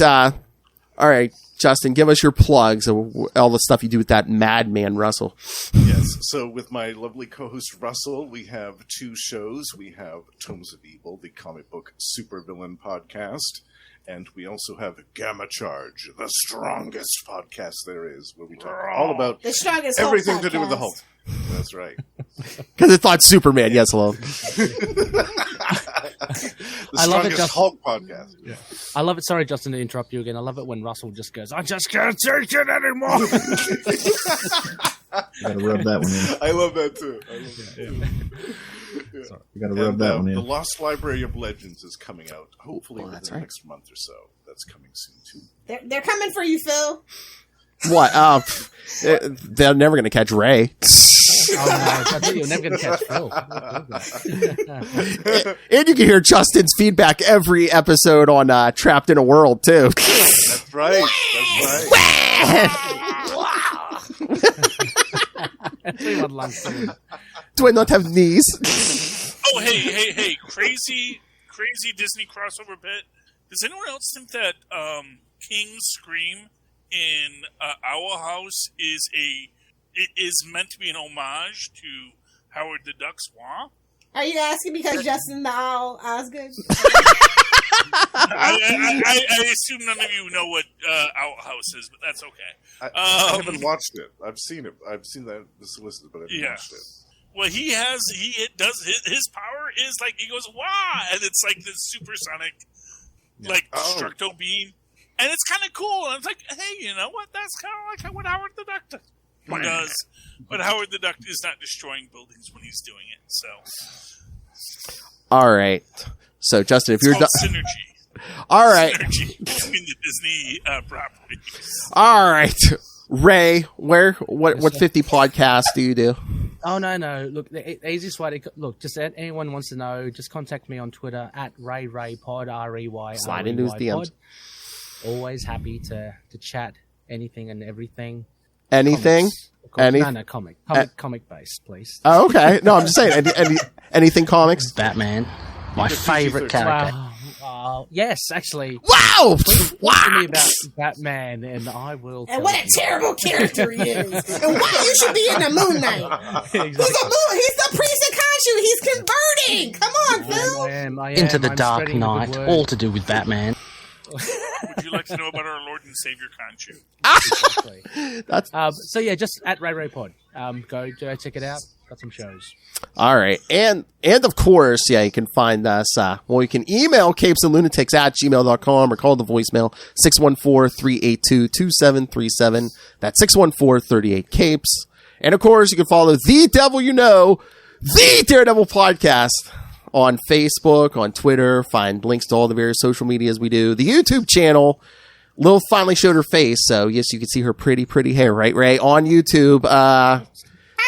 Justin, give us your plugs of all the stuff you do with that madman Russell.
Yes. So with my lovely co-host Russell, we have 2 shows. We have Tomes of Evil, the comic book supervillain podcast. And we also have Gamma Charge, the strongest podcast there is, where we talk all about everything to do with the Hulk. That's right.
Because it's not Superman, yes, hello.
I love it,
strongest
Justin.
Hulk podcast.
Yeah. I love it. Sorry, Justin, to interrupt you again. I love it when Russell just goes, "I just can't take it anymore."
You gotta rub that one in.
I love that too.
Sorry, you gotta rub that one in.
The Lost Library of Legends is coming out, hopefully within
that's
the
right.
next month or so. That's coming soon too.
They're coming for you, Phil.
What? They're never going to catch Ray.
I thought you're never going to catch Phil.
And you can hear Justin's feedback every episode on Trapped in a World, too.
That's right. That's right.
Do I not have knees?
Oh, hey! Crazy Disney crossover bit. Does anyone else think that King's Scream in Owl House is meant to be an homage to Howard the Duck Swan?
Are you asking because Justin the Owl Osgood?
I assume none of you know what Owl House is, but that's okay.
I haven't watched it. I've seen it. I've seen that solicited, but I haven't watched it.
Well, his power is like he goes wah, and it's like this supersonic, like destructo beam, and it's kind of cool. And it's like, hey, you know what? That's kind of like what Howard the Duck does, but Howard the Duck is not destroying buildings when he's doing it. So,
all right. So, Justin, if you're
done, synergy.
All right.
Synergy between the Disney properties.
All right, Ray. What 50 podcasts do you do?
Oh, no. Look, the easiest way to look, just anyone wants to know, just contact me on Twitter at RayRayPod, REY.
Slide into his DMs.
Always happy to chat anything and everything.
Anything?
No, comic based, please.
Oh, okay. No, I'm just saying, anything comics?
Batman, my favorite character.
Yes, actually.
Wow!
Talk to me about Batman, and I will.
And what a terrible character he is! And why you should be in the Moon Knight? Exactly. He's the priest of Khonshu. He's converting. Come on, Phil.
I am.
Into the Dark Knight, all to do with Batman.
Would you like to know about our Lord and Savior Khonshu?
Exactly. So yeah, just at RayRayPod. Go check it out. Got some shows.
All right. And of course, you can find us, you can email CapesandLunatics@gmail.com or call the voicemail 614-382-2737. That's 614-38-CAPES. And of course, you can follow The Devil You Know, the Daredevil Podcast on Facebook, on Twitter. Find links to all the various social medias we do. The YouTube channel. Lil finally showed her face, so yes, you can see her pretty hair, right, Ray? On YouTube.
I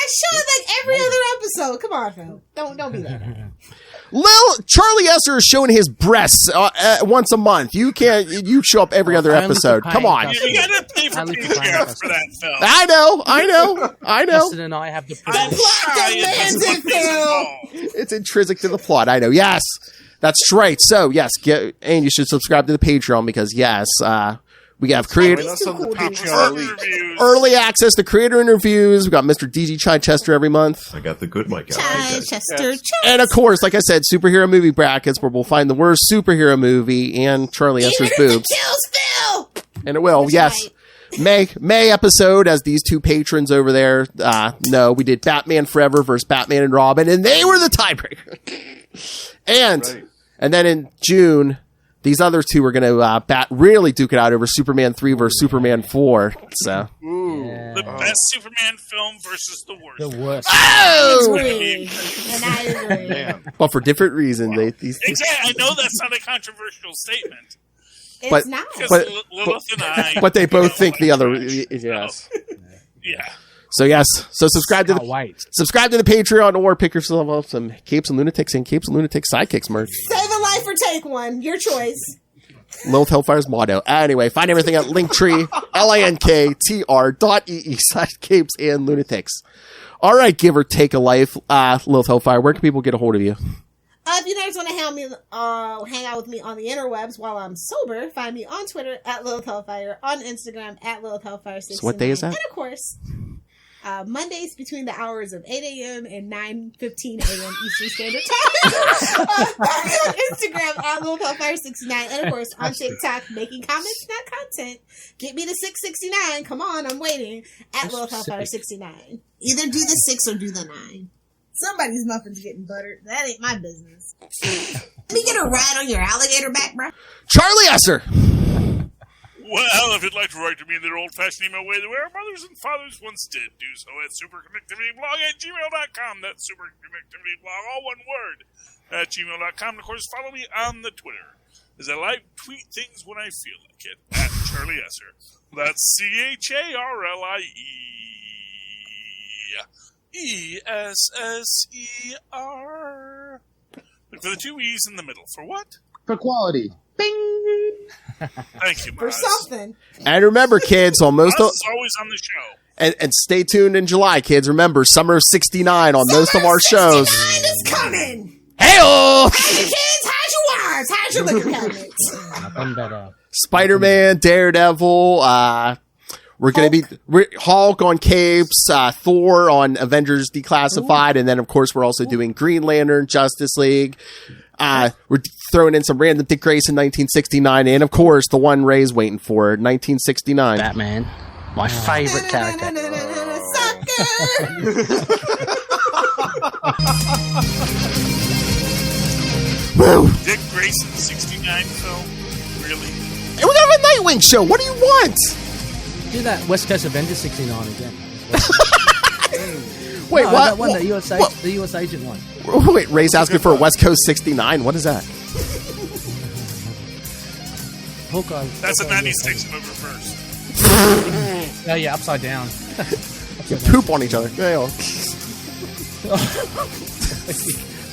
show it like every other episode. Come on, Phil. Don't be like that.
Charlie Esser is showing his breasts once a month. You show up every other episode. Come on.
You gotta pay for Patreon for that, Phil.
I know.
Justin and I have the
plot demands it, Phil.
It's intrinsic to the plot. I know. Yes, that's right. So yes, and you should subscribe to the Patreon because yes, we have early access to creator interviews. We got Mr. DG Chichester every month.
I got the good mic out.
Chichester.
And of course, like I said, superhero movie brackets where we'll find the worst superhero movie and Charlie Esser's boobs.
Kills Phil.
And it will,
That's
yes.
right.
May episode as these two patrons over there. No, we did Batman Forever versus Batman and Robin, and they were the tiebreaker. And then in June, these other two are going to really duke it out over Superman 3 versus Superman 4. So,
the best Superman film versus the worst.
The worst.
Oh!
And I agree.
But for different reasons.
Wow. Exactly. I know that's not a controversial statement.
It's not.
Lilith and I.
But they both think the other. Yes.
Yeah.
So yes. So subscribe to the Patreon or pick yourself up some Capes and Lunatics and Capes and Lunatics sidekicks merch.
Save a life or take one. Your choice.
Lilith Hellfire's motto. Anyway, find everything at Linktree, linktr.ee/Capes and Lunatics. All right, give or take a life, Lilith Hellfire. Where can people get a hold of you?
If you guys want to hang out with me on the interwebs while I'm sober, find me on Twitter at Lilith Hellfire, on Instagram at Lilith Hellfire69.
So what day is that?
And of course, Mondays between the hours of 8 a.m. and 9:15 a.m. Eastern Standard Time. Find me on Instagram at Lilith Hellfire69, and of course on TikTok, making comments, not content. Get me to 669. Come on, I'm waiting. At Lilith Hellfire69. Either do the 6 or do the 9. Somebody's muffin's getting buttered. That ain't my business. Let me get a ride on your alligator back, bro.
Charlie Esser.
Well, if you'd like to write to me in their old-fashioned email way the way our mothers and fathers once did, do so at superconnectivityblog@gmail.com. That's superconnectivityblog, all one word, at gmail.com. And, of course, follow me on the Twitter, as I live tweet things when I feel like it, at Charlie Esser. That's CharlieEsser. Look for the two E's in the middle. For what?
For quality. Bing!
Thank you, Maz.
For something.
And remember, kids, on most
Maz is always on the show.
and stay tuned in July, kids. Remember, Summer of '69 on most of our shows.
Summer '69 is coming.
Hey-oh!
Hey, kids, how's your wires? How's your liquor cabinets?
Nothing better.
Spider-Man, Daredevil, we're going to be Hulk on Capes, Thor on Avengers Declassified, and then, of course, we're also doing Green Lantern, Justice League. We're throwing in some random Dick Grayson 1969, and, of course, the one Ray's waiting for, 1969.
Batman, my favorite character.
Woo!
Dick Grayson 69 film? Really?
Hey, we got a Nightwing show. What do you want?
Do that West Coast Avengers 69 again.
Wait,
no,
what?
That one, the US Agent one.
Wait, Ray's asking for a West Coast 69. What is that?
Hawkeye.
That's a 96 but reverse.
Oh, yeah, upside down.
You poop on each other. Yeah.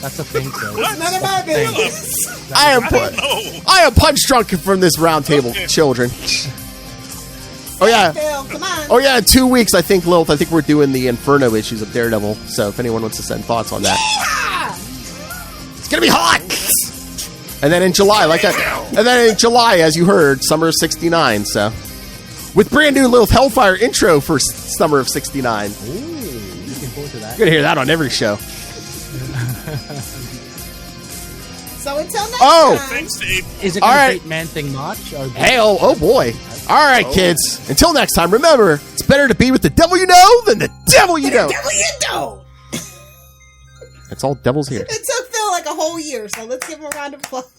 That's a thing, so.
None of my business.
I am punch drunk from this roundtable, children. Oh yeah.
Phil, come on.
Oh yeah, in 2 weeks, I think, Lilith, I think we're doing the Inferno issues of Daredevil. So if anyone wants to send thoughts on that.
Yeah!
It's gonna be hot! And then in July, as you heard, Summer of '69, so. With brand new Lilith Hellfire intro for Summer of '69.
Ooh, looking forward to that.
You're gonna hear that on every show.
So until next
Oh!
time.
Is it going to beat Man-Thing March?
Hey, oh boy. All right, kids. Until next time, remember, it's better to be with the devil you know than the devil you don't.
The devil you don't.
It's all devils here.
It took Phil like a whole year, so let's give him a round of applause.